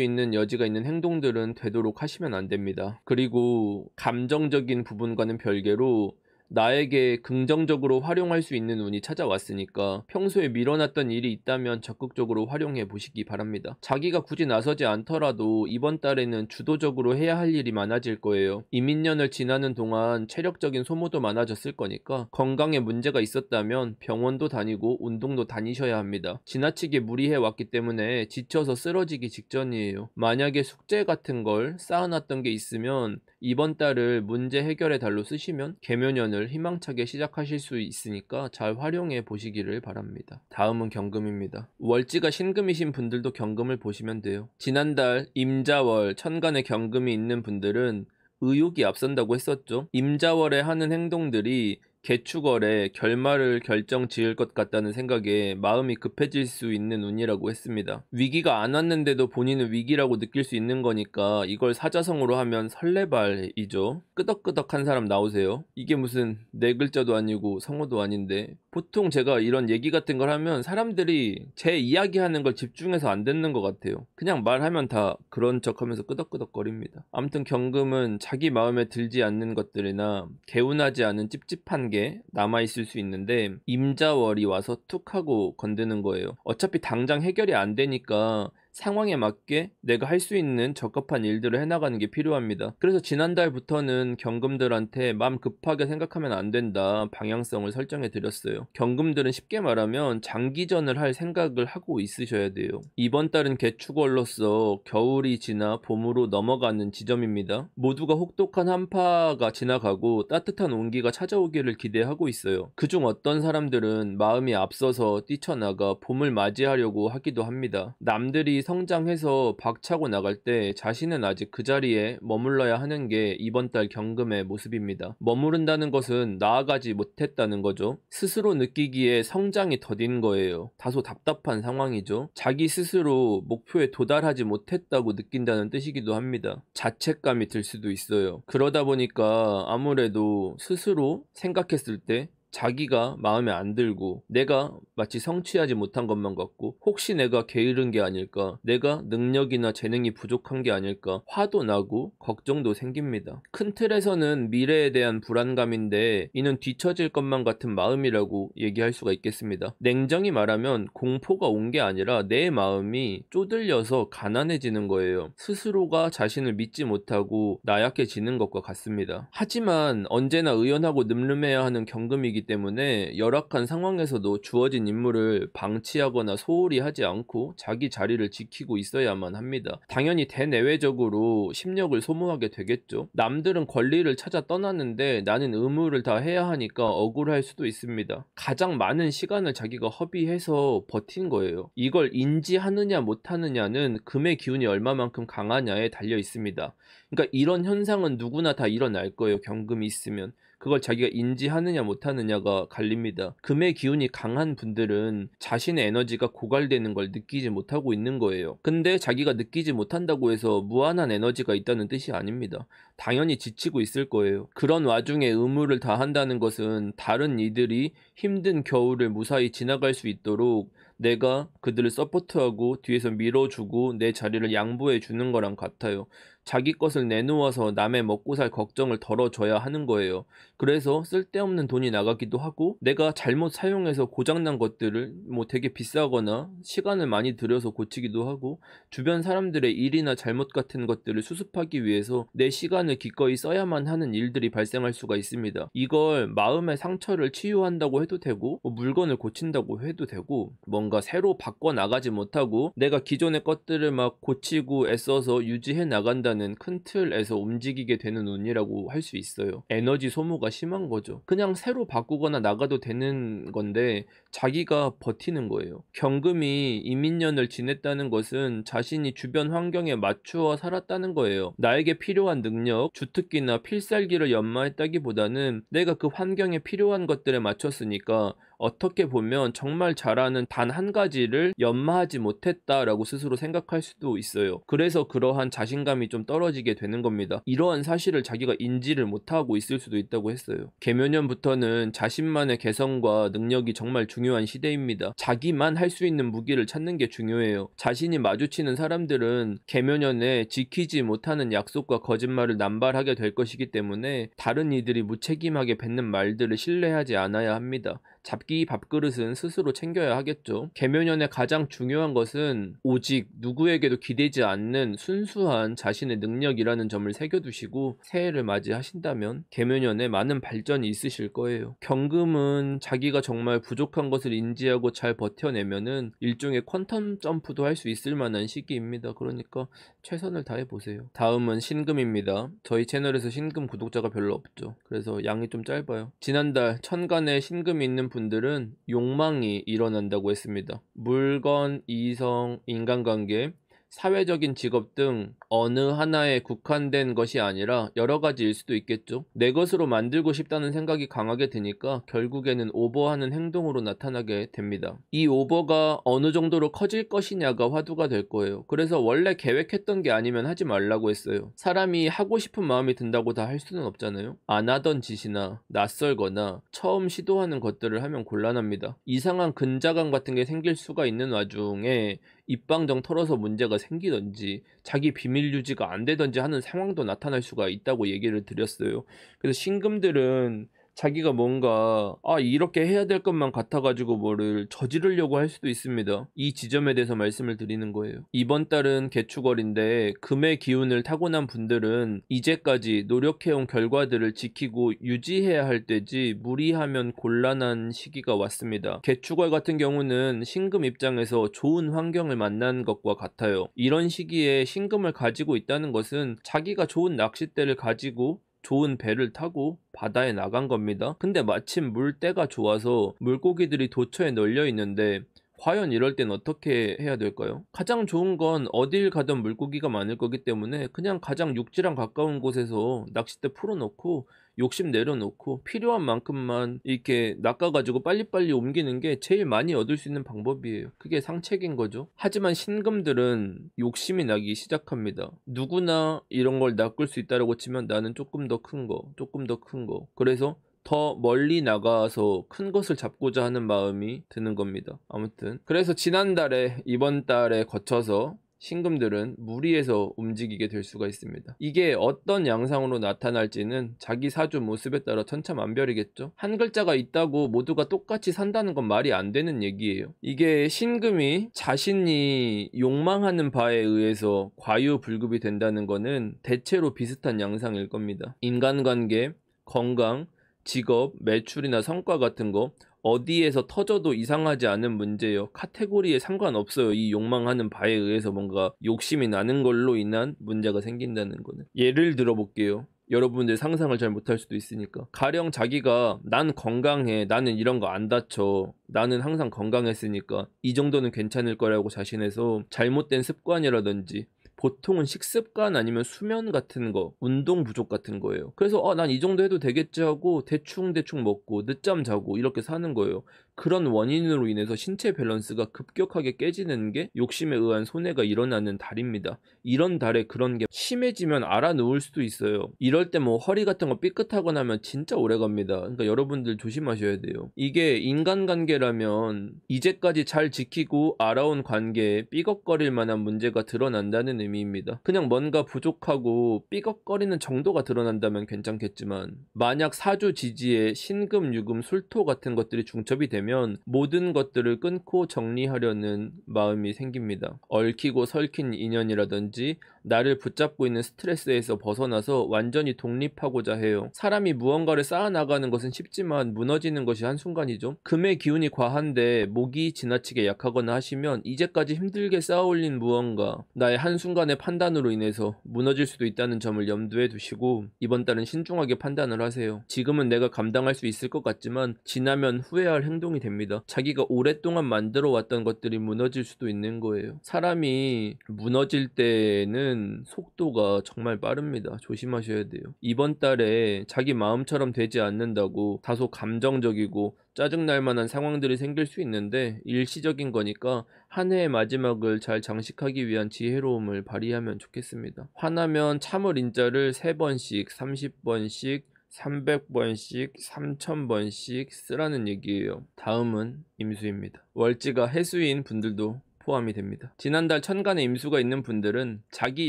A: 있는 여지가 있는 행동들은 되도록 하시면 안 됩니다. 그리고 감정적인 부분과는 별개로 나에게 긍정적으로 활용할 수 있는 운이 찾아왔으니까 평소에 밀어놨던 일이 있다면 적극적으로 활용해 보시기 바랍니다. 자기가 굳이 나서지 않더라도 이번 달에는 주도적으로 해야 할 일이 많아질 거예요. 이민년을 지나는 동안 체력적인 소모도 많아졌을 거니까 건강에 문제가 있었다면 병원도 다니고 운동도 다니셔야 합니다. 지나치게 무리해 왔기 때문에 지쳐서 쓰러지기 직전이에요. 만약에 숙제 같은 걸 쌓아놨던 게 있으면 이번 달을 문제 해결의 달로 쓰시면 개묘년을 희망차게 시작하실 수 있으니까 잘 활용해 보시기를 바랍니다. 다음은 경금입니다. 월지가 신금이신 분들도 경금을 보시면 돼요. 지난달 임자월 천간에 경금이 있는 분들은 의욕이 앞선다고 했었죠. 임자월에 하는 행동들이 개축월에 결말을 결정 지을 것 같다는 생각에 마음이 급해질 수 있는 운이라고 했습니다. 위기가 안 왔는데도 본인은 위기라고 느낄 수 있는 거니까 이걸 사자성어로 하면 설레발이죠. 끄덕끄덕한 사람 나오세요. 이게 무슨 네 글자도 아니고 성어도 아닌데 보통 제가 이런 얘기 같은 걸 하면 사람들이 제 이야기하는 걸 집중해서 안 듣는 것 같아요. 그냥 말하면 다 그런 척하면서 끄덕끄덕거립니다. 아무튼 경금은 자기 마음에 들지 않는 것들이나 개운하지 않은 찝찝한 게 남아있을 수 있는데 임자월이 와서 툭 하고 건드는 거예요. 어차피 당장 해결이 안 되니까 상황에 맞게 내가 할 수 있는 적합한 일들을 해나가는 게 필요합니다. 그래서 지난달부터는 경금들한테 마음 급하게 생각하면 안 된다 방향성을 설정해 드렸어요. 경금들은 쉽게 말하면 장기전을 할 생각을 하고 있으셔야 돼요. 이번 달은 개축월로서 겨울이 지나 봄으로 넘어가는 지점입니다. 모두가 혹독한 한파가 지나가고 따뜻한 온기가 찾아오기를 기대하고 있어요. 그중 어떤 사람들은 마음이 앞서서 뛰쳐나가 봄을 맞이하려고 하기도 합니다. 남들이 성장해서 박차고 나갈 때 자신은 아직 그 자리에 머물러야 하는 게 이번 달 경금의 모습입니다. 머무른다는 것은 나아가지 못했다는 거죠. 스스로 느끼기에 성장이 더딘 거예요. 다소 답답한 상황이죠. 자기 스스로 목표에 도달하지 못했다고 느낀다는 뜻이기도 합니다. 자책감이 들 수도 있어요. 그러다 보니까 아무래도 스스로 생각했을 때 자기가 마음에 안 들고 내가 마치 성취하지 못한 것만 같고 혹시 내가 게으른 게 아닐까, 내가 능력이나 재능이 부족한 게 아닐까 화도 나고 걱정도 생깁니다. 큰 틀에서는 미래에 대한 불안감인데 이는 뒤처질 것만 같은 마음이라고 얘기할 수가 있겠습니다. 냉정히 말하면 공포가 온 게 아니라 내 마음이 쪼들려서 가난해지는 거예요. 스스로가 자신을 믿지 못하고 나약해지는 것과 같습니다. 하지만 언제나 의연하고 늠름해야 하는 경금이기 때문에 열악한 상황에서도 주어진 임무를 방치하거나 소홀히 하지 않고 자기 자리를 지키고 있어야만 합니다. 당연히 대내외적으로 심력을 소모하게 되겠죠. 남들은 권리를 찾아 떠났는데 나는 의무를 다 해야 하니까 억울할 수도 있습니다. 가장 많은 시간을 자기가 허비해서 버틴 거예요. 이걸 인지하느냐 못하느냐는 금의 기운이 얼마만큼 강하냐에 달려 있습니다. 그러니까 이런 현상은 누구나 다 일어날 거예요. 경금이 있으면. 그걸 자기가 인지하느냐 못하느냐가 갈립니다. 금의 기운이 강한 분들은 자신의 에너지가 고갈되는 걸 느끼지 못하고 있는 거예요. 근데 자기가 느끼지 못한다고 해서 무한한 에너지가 있다는 뜻이 아닙니다. 당연히 지치고 있을 거예요. 그런 와중에 의무를 다한다는 것은 다른 이들이 힘든 겨울을 무사히 지나갈 수 있도록 내가 그들을 서포트하고 뒤에서 밀어주고 내 자리를 양보해 주는 거랑 같아요. 자기 것을 내놓아서 남의 먹고 살 걱정을 덜어줘야 하는 거예요. 그래서 쓸데없는 돈이 나가기도 하고 내가 잘못 사용해서 고장난 것들을 뭐 되게 비싸거나 시간을 많이 들여서 고치기도 하고 주변 사람들의 일이나 잘못 같은 것들을 수습하기 위해서 내 시간을 기꺼이 써야만 하는 일들이 발생할 수가 있습니다. 이걸 마음의 상처를 치유한다고 해도 되고 뭐 물건을 고친다고 해도 되고 뭔가 새로 바꿔나가지 못하고 내가 기존의 것들을 막 고치고 애써서 유지해 나간다는 큰 틀에서 움직이게 되는 운이라고 할 수 있어요. 에너지 소모가 심한 거죠. 그냥 새로 바꾸거나 나가도 되는 건데 자기가 버티는 거예요. 경금이 이민년을 지냈다는 것은 자신이 주변 환경에 맞추어 살았다는 거예요. 나에게 필요한 능력, 주특기나 필살기를 연마했다기보다는 내가 그 환경에 필요한 것들에 맞췄으니까 어떻게 보면 정말 잘하는 단 한 가지를 연마하지 못했다라고 스스로 생각할 수도 있어요. 그래서 그러한 자신감이 좀 떨어지게 되는 겁니다. 이러한 사실을 자기가 인지를 못하고 있을 수도 있다고 했어요. 계묘년부터는 자신만의 개성과 능력이 정말 중요한 시대입니다. 자기만 할 수 있는 무기를 찾는 게 중요해요. 자신이 마주치는 사람들은 계묘년에 지키지 못하는 약속과 거짓말을 남발하게 될 것이기 때문에 다른 이들이 무책임하게 뱉는 말들을 신뢰하지 않아야 합니다. 잡기 밥그릇은 스스로 챙겨야 하겠죠. 계묘년의 가장 중요한 것은 오직 누구에게도 기대지 않는 순수한 자신의 능력이라는 점을 새겨두시고 새해를 맞이하신다면 계묘년에 많은 발전이 있으실 거예요. 경금은 자기가 정말 부족한 것을 인지하고 잘 버텨내면은 일종의 퀀텀 점프도 할 수 있을 만한 시기입니다. 그러니까 최선을 다해보세요. 다음은 신금입니다. 저희 채널에서 신금 구독자가 별로 없죠. 그래서 양이 좀 짧아요. 지난달 천간에 신금이 있는 분들은 욕망이 일어난다고 했습니다. 물건, 이성, 인간관계, 사회적인 직업 등 어느 하나에 국한된 것이 아니라 여러 가지일 수도 있겠죠. 내 것으로 만들고 싶다는 생각이 강하게 드니까 결국에는 오버하는 행동으로 나타나게 됩니다. 이 오버가 어느 정도로 커질 것이냐가 화두가 될 거예요. 그래서 원래 계획했던 게 아니면 하지 말라고 했어요. 사람이 하고 싶은 마음이 든다고 다 할 수는 없잖아요. 안 하던 짓이나 낯설거나 처음 시도하는 것들을 하면 곤란합니다. 이상한 근자감 같은 게 생길 수가 있는 와중에 입방정 털어서 문제가 생기든지 자기 비밀 유지가 안 되든지 하는 상황도 나타날 수가 있다고 얘기를 드렸어요. 그래서 신금들은 자기가 뭔가 이렇게 해야 될 것만 같아가지고 뭐를 저지르려고 할 수도 있습니다. 이 지점에 대해서 말씀을 드리는 거예요. 이번 달은 개축월인데 금의 기운을 타고난 분들은 이제까지 노력해온 결과들을 지키고 유지해야 할 때지 무리하면 곤란한 시기가 왔습니다. 개축월 같은 경우는 신금 입장에서 좋은 환경을 만난 것과 같아요. 이런 시기에 신금을 가지고 있다는 것은 자기가 좋은 낚싯대를 가지고 좋은 배를 타고 바다에 나간 겁니다. 근데 마침 물때가 좋아서 물고기들이 도처에 널려 있는데 과연 이럴 땐 어떻게 해야 될까요? 가장 좋은 건 어딜 가든 물고기가 많을 거기 때문에 그냥 가장 육지랑 가까운 곳에서 낚싯대 풀어놓고 욕심 내려놓고 필요한 만큼만 이렇게 낚아가지고 빨리빨리 옮기는 게 제일 많이 얻을 수 있는 방법이에요. 그게 상책인 거죠. 하지만 신금들은 욕심이 나기 시작합니다. 누구나 이런 걸 낚을 수 있다라고 치면 나는 조금 더 큰 거, 조금 더 큰 거. 그래서 더 멀리 나가서 큰 것을 잡고자 하는 마음이 드는 겁니다. 아무튼 그래서 지난달에 이번 달에 거쳐서 신금들은 무리해서 움직이게 될 수가 있습니다. 이게 어떤 양상으로 나타날지는 자기 사주 모습에 따라 천차만별이겠죠. 한 글자가 있다고 모두가 똑같이 산다는 건 말이 안 되는 얘기예요. 이게 신금이 자신이 욕망하는 바에 의해서 과유불급이 된다는 거는 대체로 비슷한 양상일 겁니다. 인간관계, 건강, 직업, 매출이나 성과 같은 거 어디에서 터져도 이상하지 않은 문제예요. 카테고리에 상관없어요. 이 욕망하는 바에 의해서 뭔가 욕심이 나는 걸로 인한 문제가 생긴다는 거는. 예를 들어 볼게요. 여러분들 상상을 잘 못할 수도 있으니까. 가령 자기가 난 건강해, 나는 이런 거 안 다쳐, 나는 항상 건강했으니까 이 정도는 괜찮을 거라고 자신해서 잘못된 습관이라든지 보통은 식습관 아니면 수면 같은 거, 운동 부족 같은 거예요. 그래서 난 이 정도 해도 되겠지 하고 대충 먹고 늦잠 자고 이렇게 사는 거예요. 그런 원인으로 인해서 신체 밸런스가 급격하게 깨지는 게 욕심에 의한 손해가 일어나는 달입니다. 이런 달에 그런 게 심해지면 알아놓을 수도 있어요. 이럴 때 뭐 허리 같은 거 삐끗하거나 하면 진짜 오래 갑니다. 그러니까 여러분들 조심하셔야 돼요. 이게 인간관계라면 이제까지 잘 지키고 알아온 관계에 삐걱거릴 만한 문제가 드러난다는 의미 의미입니다. 그냥 뭔가 부족하고 삐걱거리는 정도가 드러난다면 괜찮겠지만 만약 사주 지지에 신금, 유금, 술토 같은 것들이 중첩이 되면 모든 것들을 끊고 정리하려는 마음이 생깁니다. 얽히고 설킨 인연이라든지 나를 붙잡고 있는 스트레스에서 벗어나서 완전히 독립하고자 해요. 사람이 무언가를 쌓아나가는 것은 쉽지만 무너지는 것이 한순간이죠. 금의 기운이 과한데 목이 지나치게 약하거나 하시면 이제까지 힘들게 쌓아올린 무언가, 나의 한순간의 판단으로 인해서 무너질 수도 있다는 점을 염두에 두시고 이번 달은 신중하게 판단을 하세요. 지금은 내가 감당할 수 있을 것 같지만 지나면 후회할 행동이 됩니다. 자기가 오랫동안 만들어 왔던 것들이 무너질 수도 있는 거예요. 사람이 무너질 때는 속도가 정말 빠릅니다. 조심하셔야 돼요. 이번 달에 자기 마음처럼 되지 않는다고 다소 감정적이고 짜증날 만한 상황들이 생길 수 있는데 일시적인 거니까 한 해의 마지막을 잘 장식하기 위한 지혜로움을 발휘하면 좋겠습니다. 화나면 참을 인자를 3번씩, 30번씩, 300번씩, 3000번씩 쓰라는 얘기예요. 다음은 임수입니다. 월지가 해수인 분들도 포함이 됩니다. 지난달 천간에 임수가 있는 분들은 자기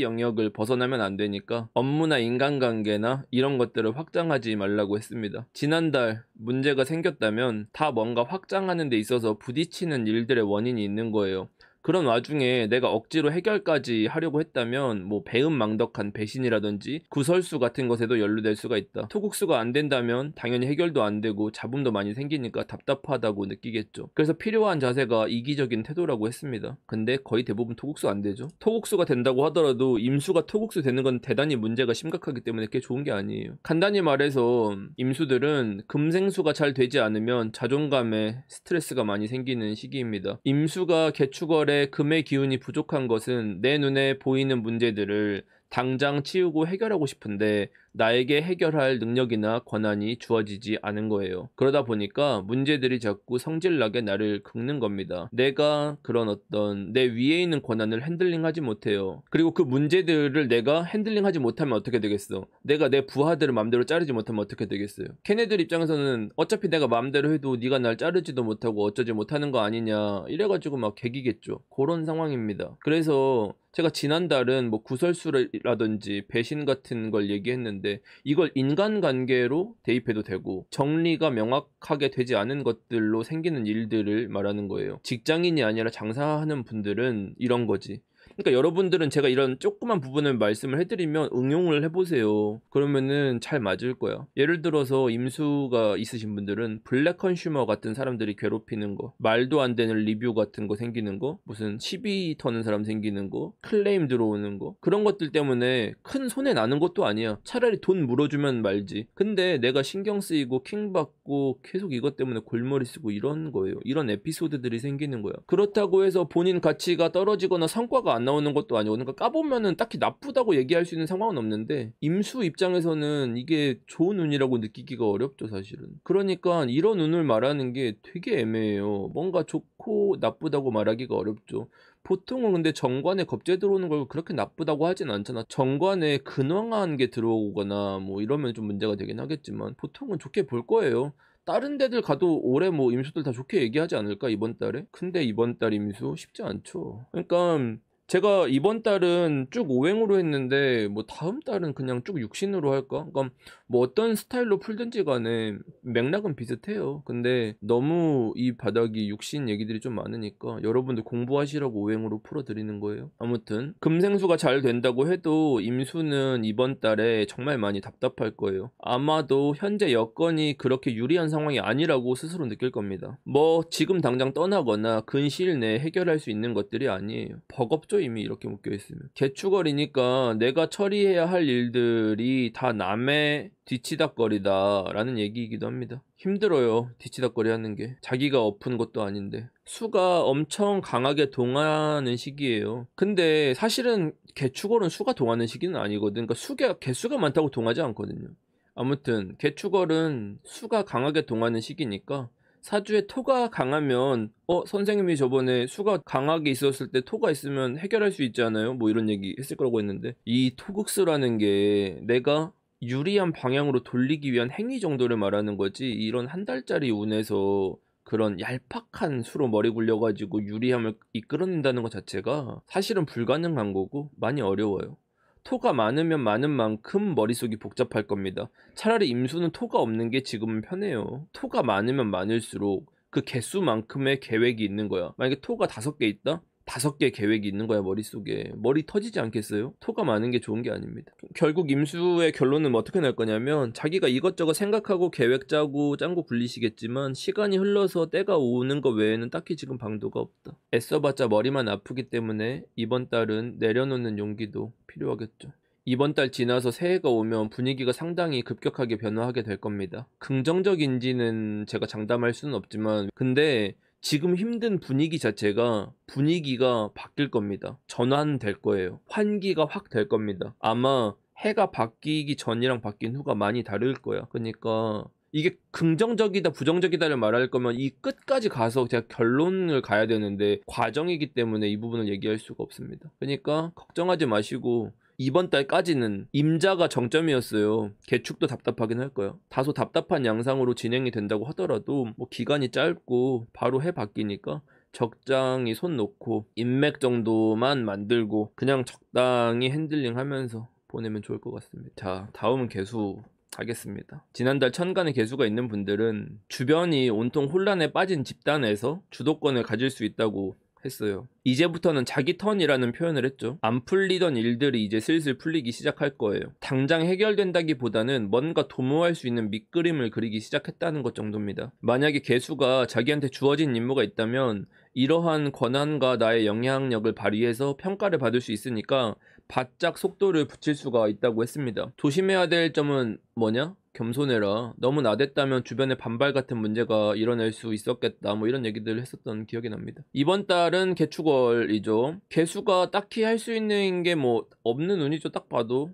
A: 영역을 벗어나면 안 되니까 업무나 인간관계나 이런 것들을 확장하지 말라고 했습니다. 지난달 문제가 생겼다면 다 뭔가 확장하는 데 있어서 부딪히는 일들의 원인이 있는 거예요. 그런 와중에 내가 억지로 해결까지 하려고 했다면 뭐 배은망덕한 배신이라든지 구설수 같은 것에도 연루될 수가 있다. 토국수가 안 된다면 당연히 해결도 안 되고 잡음도 많이 생기니까 답답하다고 느끼겠죠. 그래서 필요한 자세가 이기적인 태도라고 했습니다. 근데 거의 대부분 토국수 안 되죠. 토국수가 된다고 하더라도 임수가 토국수 되는 건 대단히 문제가 심각하기 때문에 그게 좋은 게 아니에요. 간단히 말해서 임수들은 금생수가 잘 되지 않으면 자존감에 스트레스가 많이 생기는 시기입니다. 임수가 개축월에 금의 기운이 부족한 것은 내 눈에 보이는 문제들을 당장 치우고 해결하고 싶은데 나에게 해결할 능력이나 권한이 주어지지 않은 거예요. 그러다 보니까 문제들이 자꾸 성질나게 나를 긁는 겁니다. 내가 그런 어떤 내 위에 있는 권한을 핸들링하지 못해요. 그리고 그 문제들을 내가 핸들링하지 못하면 어떻게 되겠어? 내가 내 부하들을 마음대로 자르지 못하면 어떻게 되겠어요? 걔네들 입장에서는 어차피 내가 마음대로 해도 네가 날 자르지도 못하고 어쩌지 못하는 거 아니냐 이래가지고 막 개기겠죠. 그런 상황입니다. 그래서 제가 지난달은 뭐 구설수라든지 배신 같은 걸 얘기했는데 이걸 인간관계로 대입해도 되고 정리가 명확하게 되지 않은 것들로 생기는 일들을 말하는 거예요. 직장인이 아니라 장사하는 분들은 이런 거지. 그러니까 여러분들은 제가 이런 조그만 부분을 말씀을 해드리면 응용을 해보세요. 그러면은 잘 맞을 거야. 예를 들어서 임수가 있으신 분들은 블랙 컨슈머 같은 사람들이 괴롭히는 거, 말도 안 되는 리뷰 같은 거 생기는 거, 무슨 시비 터는 사람 생기는 거, 클레임 들어오는 거, 그런 것들 때문에 큰 손해 나는 것도 아니야. 차라리 돈 물어주면 말지. 근데 내가 신경 쓰이고 킹받고 계속 이것 때문에 골머리 쓰고 이런 거예요. 이런 에피소드들이 생기는 거야. 그렇다고 해서 본인 가치가 떨어지거나 성과가 안 나오는 것도 아니고, 그러니까 까보면은 딱히 나쁘다고 얘기할 수 있는 상황은 없는데 임수 입장에서는 이게 좋은 운이라고 느끼기가 어렵죠, 사실은. 그러니까 이런 운을 말하는 게 되게 애매해요. 뭔가 좋고 나쁘다고 말하기가 어렵죠. 보통은 근데 정관에 겁재 들어오는 걸 그렇게 나쁘다고 하진 않잖아. 정관에 근황한 게 들어오거나 뭐 이러면 좀 문제가 되긴 하겠지만 보통은 좋게 볼 거예요. 다른 데들 가도 올해 뭐 임수들 다 좋게 얘기하지 않을까, 이번 달에? 근데 이번 달 임수 쉽지 않죠. 그러니까 제가 이번 달은 쭉 오행으로 했는데 뭐 다음 달은 그냥 쭉 육신으로 할까? 그러니까 뭐 어떤 스타일로 풀든지 간에 맥락은 비슷해요. 근데 너무 이 바닥이 육신 얘기들이 좀 많으니까 여러분들 공부하시라고 오행으로 풀어드리는 거예요. 아무튼 금생수가 잘 된다고 해도 임수는 이번 달에 정말 많이 답답할 거예요. 아마도 현재 여건이 그렇게 유리한 상황이 아니라고 스스로 느낄 겁니다. 뭐 지금 당장 떠나거나 근시일 내에 해결할 수 있는 것들이 아니에요. 버겁죠, 이미 이렇게 묶여있으면. 개축월이니까 내가 처리해야 할 일들이 다 남의 뒤치다거리다 라는 얘기이기도 합니다. 힘들어요, 뒤치다거리 하는 게. 자기가 엎은 것도 아닌데. 수가 엄청 강하게 동하는 시기예요. 근데 사실은 개축월은 수가 동하는 시기는 아니거든. 그러니까 개수가 많다고 동하지 않거든요. 아무튼 개축월은 수가 강하게 동하는 시기니까 사주에 토가 강하면 선생님이 저번에 수가 강하게 있었을 때 토가 있으면 해결할 수 있잖아요, 뭐 이런 얘기 했을 거라고 했는데, 이 토극수라는 게 내가 유리한 방향으로 돌리기 위한 행위 정도를 말하는 거지 이런 한 달짜리 운에서 그런 얄팍한 수로 머리 굴려가지고 유리함을 이끌어낸다는 것 자체가 사실은 불가능한 거고 많이 어려워요. 토가 많으면 많은 만큼 머릿속이 복잡할 겁니다. 차라리 임수는 토가 없는 게 지금은 편해요. 토가 많으면 많을수록 그 개수만큼의 계획이 있는 거야. 만약에 토가 5개 있다? 5개 계획이 있는 거야, 머릿속에. 머리 터지지 않겠어요? 토가 많은 게 좋은 게 아닙니다. 결국 임수의 결론은 어떻게 날 거냐면 자기가 이것저것 생각하고 계획 짜고 짠거 굴리시겠지만 시간이 흘러서 때가 오는 거 외에는 딱히 지금 방도가 없다. 애써봤자 머리만 아프기 때문에 이번 달은 내려놓는 용기도 필요하겠죠. 이번 달 지나서 새해가 오면 분위기가 상당히 급격하게 변화하게 될 겁니다. 긍정적인지는 제가 장담할 수는 없지만 근데 지금 힘든 분위기가 바뀔 겁니다. 전환될 거예요. 환기가 확 될 겁니다. 아마 해가 바뀌기 전이랑 바뀐 후가 많이 다를 거야. 그러니까 이게 긍정적이다 부정적이다를 말할 거면 이 끝까지 가서 제가 결론을 가야 되는데 과정이기 때문에 이 부분을 얘기할 수가 없습니다. 그러니까 걱정하지 마시고 이번 달까지는 임자가 정점이었어요. 개축도 답답하긴 할 거예요. 다소 답답한 양상으로 진행이 된다고 하더라도 뭐 기간이 짧고 바로 해 바뀌니까 적당히 손 놓고 인맥 정도만 만들고 그냥 적당히 핸들링 하면서 보내면 좋을 것 같습니다. 자, 다음은 개수 하겠습니다. 지난달 천간에 개수가 있는 분들은 주변이 온통 혼란에 빠진 집단에서 주도권을 가질 수 있다고 했어요. 이제부터는 자기 턴이라는 표현을 했죠. 안 풀리던 일들이 이제 슬슬 풀리기 시작할 거예요. 당장 해결된다기보다는 뭔가 도모할 수 있는 밑그림을 그리기 시작했다는 것 정도입니다. 만약에 개수가 자기한테 주어진 임무가 있다면 이러한 권한과 나의 영향력을 발휘해서 평가를 받을 수 있으니까 바짝 속도를 붙일 수가 있다고 했습니다. 조심해야 될 점은 뭐냐? 겸손해라. 너무 나댔다면 주변에 반발 같은 문제가 일어날 수 있었겠다. 뭐 이런 얘기들을 했었던 기억이 납니다. 이번 달은 개축월이죠. 개수가 딱히 할 수 있는 게 뭐 없는 운이죠. 딱 봐도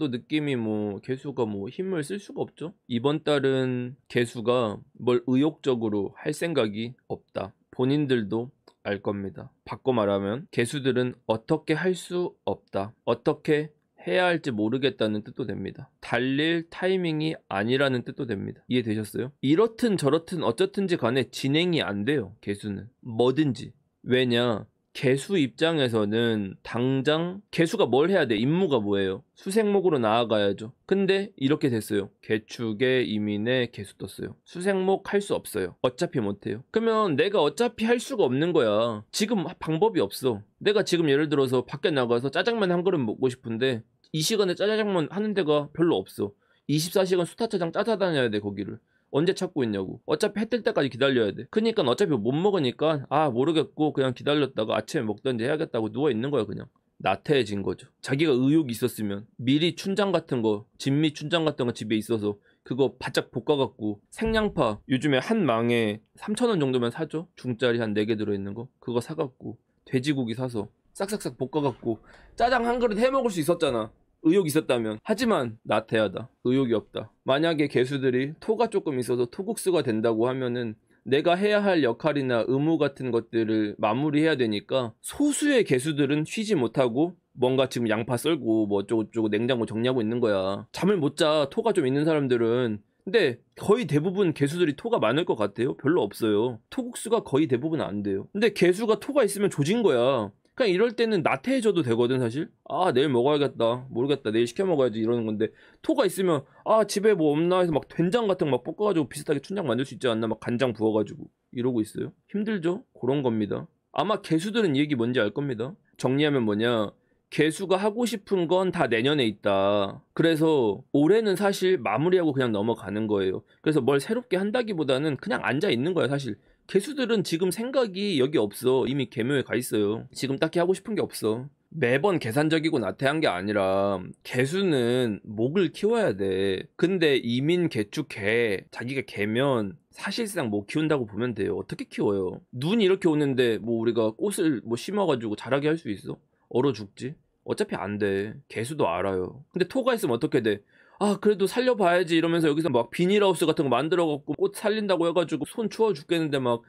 A: 느낌이 뭐 개수가 뭐 힘을 쓸 수가 없죠. 이번 달은 개수가 뭘 의욕적으로 할 생각이 없다. 본인들도 알 겁니다. 바꿔 말하면 개수들은 어떻게 할 수 없다. 어떻게 해야 할지 모르겠다는 뜻도 됩니다. 달릴 타이밍이 아니라는 뜻도 됩니다. 이해되셨어요? 이렇든 저렇든 어쨌든지 간에 진행이 안 돼요. 개수는. 뭐든지. 왜냐? 개수 입장에서는 당장 개수가 뭘 해야 돼? 임무가 뭐예요? 수생목으로 나아가야죠. 근데 이렇게 됐어요. 개축에 이민에 개수 떴어요. 수생목 할 수 없어요. 어차피 못해요. 그러면 내가 어차피 할 수가 없는 거야. 지금 방법이 없어. 내가 지금 예를 들어서 밖에 나가서 짜장면 한 그릇 먹고 싶은데 이 시간에 짜장면 하는 데가 별로 없어. 24시간 수타짜장 짜다다녀야 돼 거기를. 언제 찾고 있냐고. 어차피 해 뜰 때까지 기다려야 돼. 그니까 어차피 못 먹으니까 모르겠고 그냥 기다렸다가 아침에 먹던지 해야겠다고 누워있는 거야 그냥. 나태해진 거죠. 자기가 의욕이 있었으면 미리 춘장 같은 거 진미 춘장 같은 거 집에 있어서 그거 바짝 볶아갖고 생양파 요즘에 한 망에 3,000원 정도면 사죠. 중짜리 한 4개 들어있는 거 그거 사갖고 돼지고기 사서 싹싹싹 볶아갖고 짜장 한 그릇 해먹을 수 있었잖아. 의욕이 있었다면. 하지만 나태하다. 의욕이 없다. 만약에 개수들이 토가 조금 있어서 토국수가 된다고 하면은 내가 해야 할 역할이나 의무 같은 것들을 마무리해야 되니까 소수의 개수들은 쉬지 못하고 뭔가 지금 양파 썰고 뭐 어쩌고저쩌고 냉장고 정리하고 있는 거야. 잠을 못 자. 토가 좀 있는 사람들은. 근데 거의 대부분 개수들이 토가 많을 것 같아요? 별로 없어요. 토국수가 거의 대부분 안 돼요. 근데 개수가 토가 있으면 조진 거야. 그냥 이럴 때는 나태해져도 되거든 사실. 내일 먹어야겠다. 모르겠다. 내일 시켜 먹어야지 이러는 건데 토가 있으면 집에 뭐 없나 해서 막 된장 같은 거 막 볶아가지고 비슷하게 춘장 만들 수 있지 않나 막 간장 부어가지고 이러고 있어요. 힘들죠? 그런 겁니다. 아마 개수들은 이 얘기 뭔지 알 겁니다. 정리하면 뭐냐, 개수가 하고 싶은 건 다 내년에 있다. 그래서 올해는 사실 마무리하고 그냥 넘어가는 거예요. 그래서 뭘 새롭게 한다기보다는 그냥 앉아 있는 거야 사실. 개수들은 지금 생각이 여기 없어. 이미 개묘에 가 있어요. 지금 딱히 하고 싶은 게 없어. 매번 계산적이고 나태한 게 아니라 개수는 목을 키워야 돼. 근데 이민 개축 개 자기가 개면 사실상 못 키운다고 보면 돼요. 어떻게 키워요? 눈이 이렇게 오는데 뭐 우리가 꽃을 뭐 심어가지고 자라게 할 수 있어? 얼어 죽지? 어차피 안 돼. 개수도 알아요. 근데 토가 있으면 어떻게 돼? 아 그래도 살려봐야지 이러면서 여기서 막 비닐하우스 같은 거 만들어 갖고 꽃 살린다고 해 가지고 손 추워 죽겠는데 막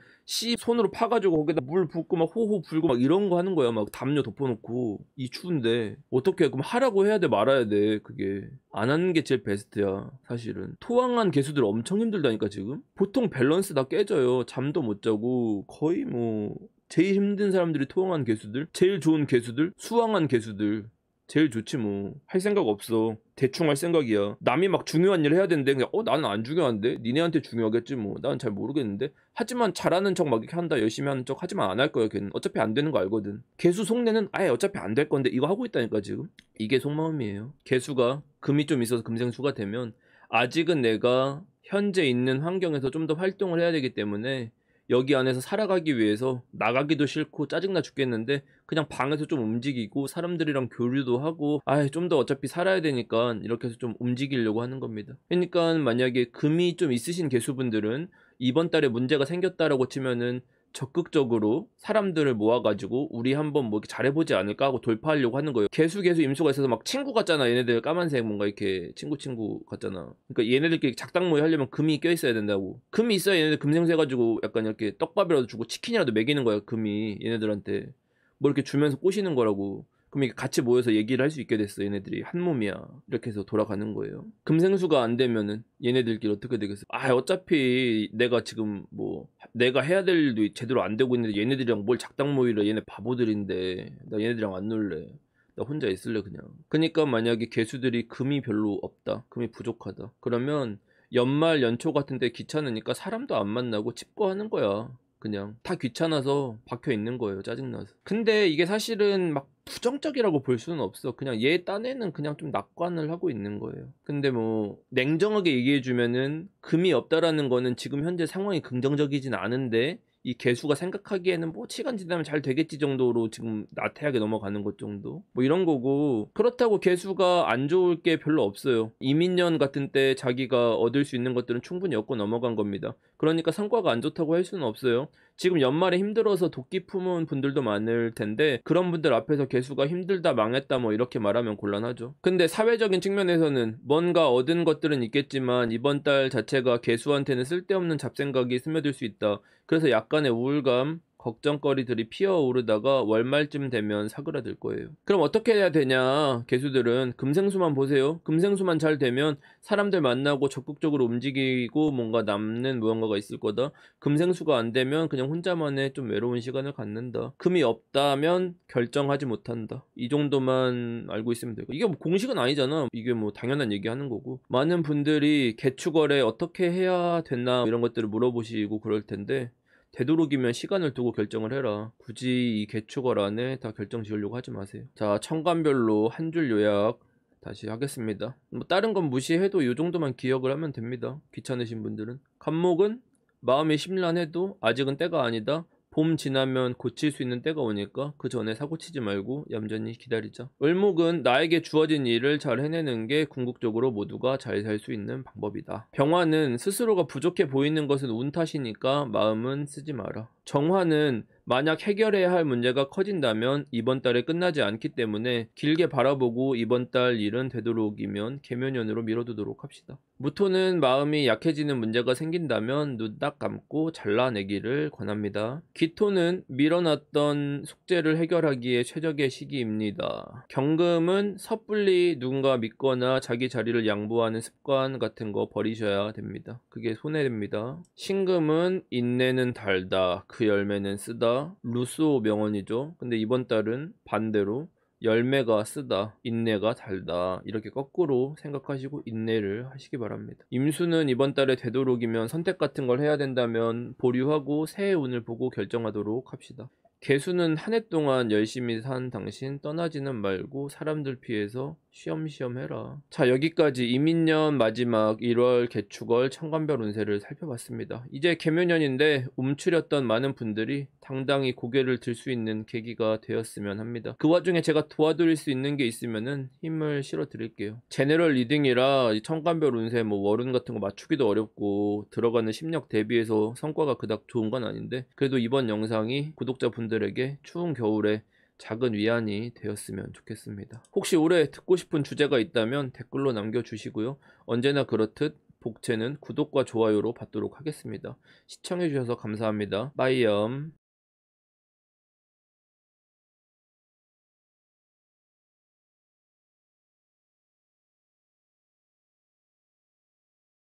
A: 손으로 파 가지고 거기다 물 붓고 막 호호 불고 막 이런 거 하는 거야. 막 담요 덮어 놓고 이 추운데. 어떻게 그럼 하라고 해야 돼 말아야 돼 그게. 안 하는 게 제일 베스트야 사실은. 토항한 개수들 엄청 힘들다니까 지금. 보통 밸런스 다 깨져요. 잠도 못 자고 거의 뭐 제일 힘든 사람들이 토항한 개수들, 제일 좋은 개수들, 수항한 개수들 제일 좋지 뭐. 할 생각 없어. 대충 할 생각이야. 남이 막 중요한 일 해야 되는데 그냥 나는 안 중요한데? 니네한테 중요하겠지 뭐. 나는 잘 모르겠는데? 하지만 잘하는 척 막 이렇게 한다 열심히 하는 척 하지만 안 할 거야 걔는. 어차피 안 되는 거 알거든. 개수 속내는 아예 어차피 안 될 건데 이거 하고 있다니까 지금. 이게 속마음이에요. 개수가 금이 좀 있어서 금생수가 되면 아직은 내가 현재 있는 환경에서 좀 더 활동을 해야 되기 때문에 여기 안에서 살아가기 위해서 나가기도 싫고 짜증나 죽겠는데 그냥 방에서 좀 움직이고 사람들이랑 교류도 하고 좀 더 어차피 살아야 되니까 이렇게 해서 좀 움직이려고 하는 겁니다. 그러니까 만약에 금이 좀 있으신 개수분들은 이번 달에 문제가 생겼다라고 치면은 적극적으로 사람들을 모아가지고 우리 한번 뭐 이렇게 잘해보지 않을까 하고 돌파하려고 하는 거예요. 개수 임수가 있어서 막 친구 같잖아. 얘네들 까만색 뭔가 이렇게 친구 같잖아. 그러니까 얘네들끼리 작당모의 하려면 금이 껴있어야 된다고. 금이 있어야 얘네들 금생수 해가지고 약간 이렇게 떡밥이라도 주고 치킨이라도 먹이는 거야 금이 얘네들한테. 뭐 이렇게 주면서 꼬시는 거라고. 그럼 이게 같이 모여서 얘기를 할 수 있게 됐어. 얘네들이 한 몸이야. 이렇게 해서 돌아가는 거예요. 금생수가 안 되면은 얘네들끼리 어떻게 되겠어? 어차피 내가 지금 뭐 내가 해야 될 일도 제대로 안 되고 있는데 얘네들이랑 뭘 작당 모이래. 얘네 바보들인데 나 얘네들이랑 안 놀래. 나 혼자 있을래 그냥. 그러니까 만약에 개수들이 금이 별로 없다. 금이 부족하다. 그러면 연말 연초 같은 데 귀찮으니까 사람도 안 만나고 칩거하는 거야. 그냥 다 귀찮아서 박혀 있는 거예요. 짜증나서. 근데 이게 사실은 막 부정적이라고 볼 수는 없어. 그냥 얘 딴에는 그냥 좀 낙관을 하고 있는 거예요. 근데 뭐 냉정하게 얘기해주면은 금이 없다라는 거는 지금 현재 상황이 긍정적이진 않은데 이 개수가 생각하기에는 뭐 시간 지나면 잘 되겠지 정도로 지금 나태하게 넘어가는 것 정도 뭐 이런 거고. 그렇다고 개수가 안 좋을 게 별로 없어요. 이민년 같은 때 자기가 얻을 수 있는 것들은 충분히 얻고 넘어간 겁니다. 그러니까 성과가 안 좋다고 할 수는 없어요. 지금 연말에 힘들어서 도끼 품은 분들도 많을 텐데 그런 분들 앞에서 개수가 힘들다 망했다 뭐 이렇게 말하면 곤란하죠. 근데 사회적인 측면에서는 뭔가 얻은 것들은 있겠지만 이번 달 자체가 개수한테는 쓸데없는 잡생각이 스며들 수 있다. 그래서 약간의 우울감, 걱정거리들이 피어오르다가 월말쯤 되면 사그라들 거예요. 그럼 어떻게 해야 되냐? 개수들은 금생수만 보세요. 금생수만 잘 되면 사람들 만나고 적극적으로 움직이고 뭔가 남는 무언가가 있을 거다. 금생수가 안 되면 그냥 혼자만의 좀 외로운 시간을 갖는다. 금이 없다면 결정하지 못한다. 이 정도만 알고 있으면 되고. 이게 뭐 공식은 아니잖아. 이게 뭐 당연한 얘기하는 거고. 많은 분들이 개축월에 어떻게 해야 되나 이런 것들을 물어보시고 그럴 텐데 되도록이면 시간을 두고 결정을 해라. 굳이 이 개축월 안에 다 결정 지으려고 하지 마세요. 자, 천간별로 한 줄 요약 다시 하겠습니다. 뭐 다른 건 무시해도 이 정도만 기억을 하면 됩니다. 귀찮으신 분들은. 간목은 마음이 심란해도 아직은 때가 아니다. 봄 지나면 고칠 수 있는 때가 오니까 그 전에 사고치지 말고 얌전히 기다리자. 을목은 나에게 주어진 일을 잘 해내는 게 궁극적으로 모두가 잘 살 수 있는 방법이다. 병화는 스스로가 부족해 보이는 것은 운 탓이니까 마음은 쓰지 마라. 정화는 만약 해결해야 할 문제가 커진다면 이번 달에 끝나지 않기 때문에 길게 바라보고 이번 달 일은 되도록이면 계면연으로 미뤄두도록 합시다. 무토는 마음이 약해지는 문제가 생긴다면 눈 딱 감고 잘라내기를 권합니다. 기토는 밀어놨던 숙제를 해결하기에 최적의 시기입니다. 경금은 섣불리 누군가 믿거나 자기 자리를 양보하는 습관 같은 거 버리셔야 됩니다. 그게 손해됩니다. 신금은 인내는 달다. 그 열매는 쓰다. 루소 명언이죠. 근데 이번 달은 반대로 열매가 쓰다, 인내가 달다 이렇게 거꾸로 생각하시고 인내를 하시기 바랍니다. 임수는 이번 달에 되도록이면 선택 같은 걸 해야 된다면 보류하고 새해 운을 보고 결정하도록 합시다. 개수는 한 해 동안 열심히 산 당신 떠나지는 말고 사람들 피해서 쉬엄쉬엄 해라. 자, 여기까지 이민년 마지막 1월 개축월 천간별 운세를 살펴봤습니다. 이제 개묘년인데 움츠렸던 많은 분들이 당당히 고개를 들 수 있는 계기가 되었으면 합니다. 그 와중에 제가 도와드릴 수 있는 게 있으면은 힘을 실어 드릴게요. 제너럴 리딩이라 이 천간별 운세 뭐 월운 같은 거 맞추기도 어렵고 들어가는 심력 대비해서 성과가 그닥 좋은 건 아닌데 그래도 이번 영상이 구독자분들에게 추운 겨울에 작은 위안이 되었으면 좋겠습니다. 혹시 올해 듣고 싶은 주제가 있다면 댓글로 남겨주시고요. 언제나 그렇듯 복채는 구독과 좋아요로 받도록 하겠습니다. 시청해주셔서 감사합니다. 빠이염.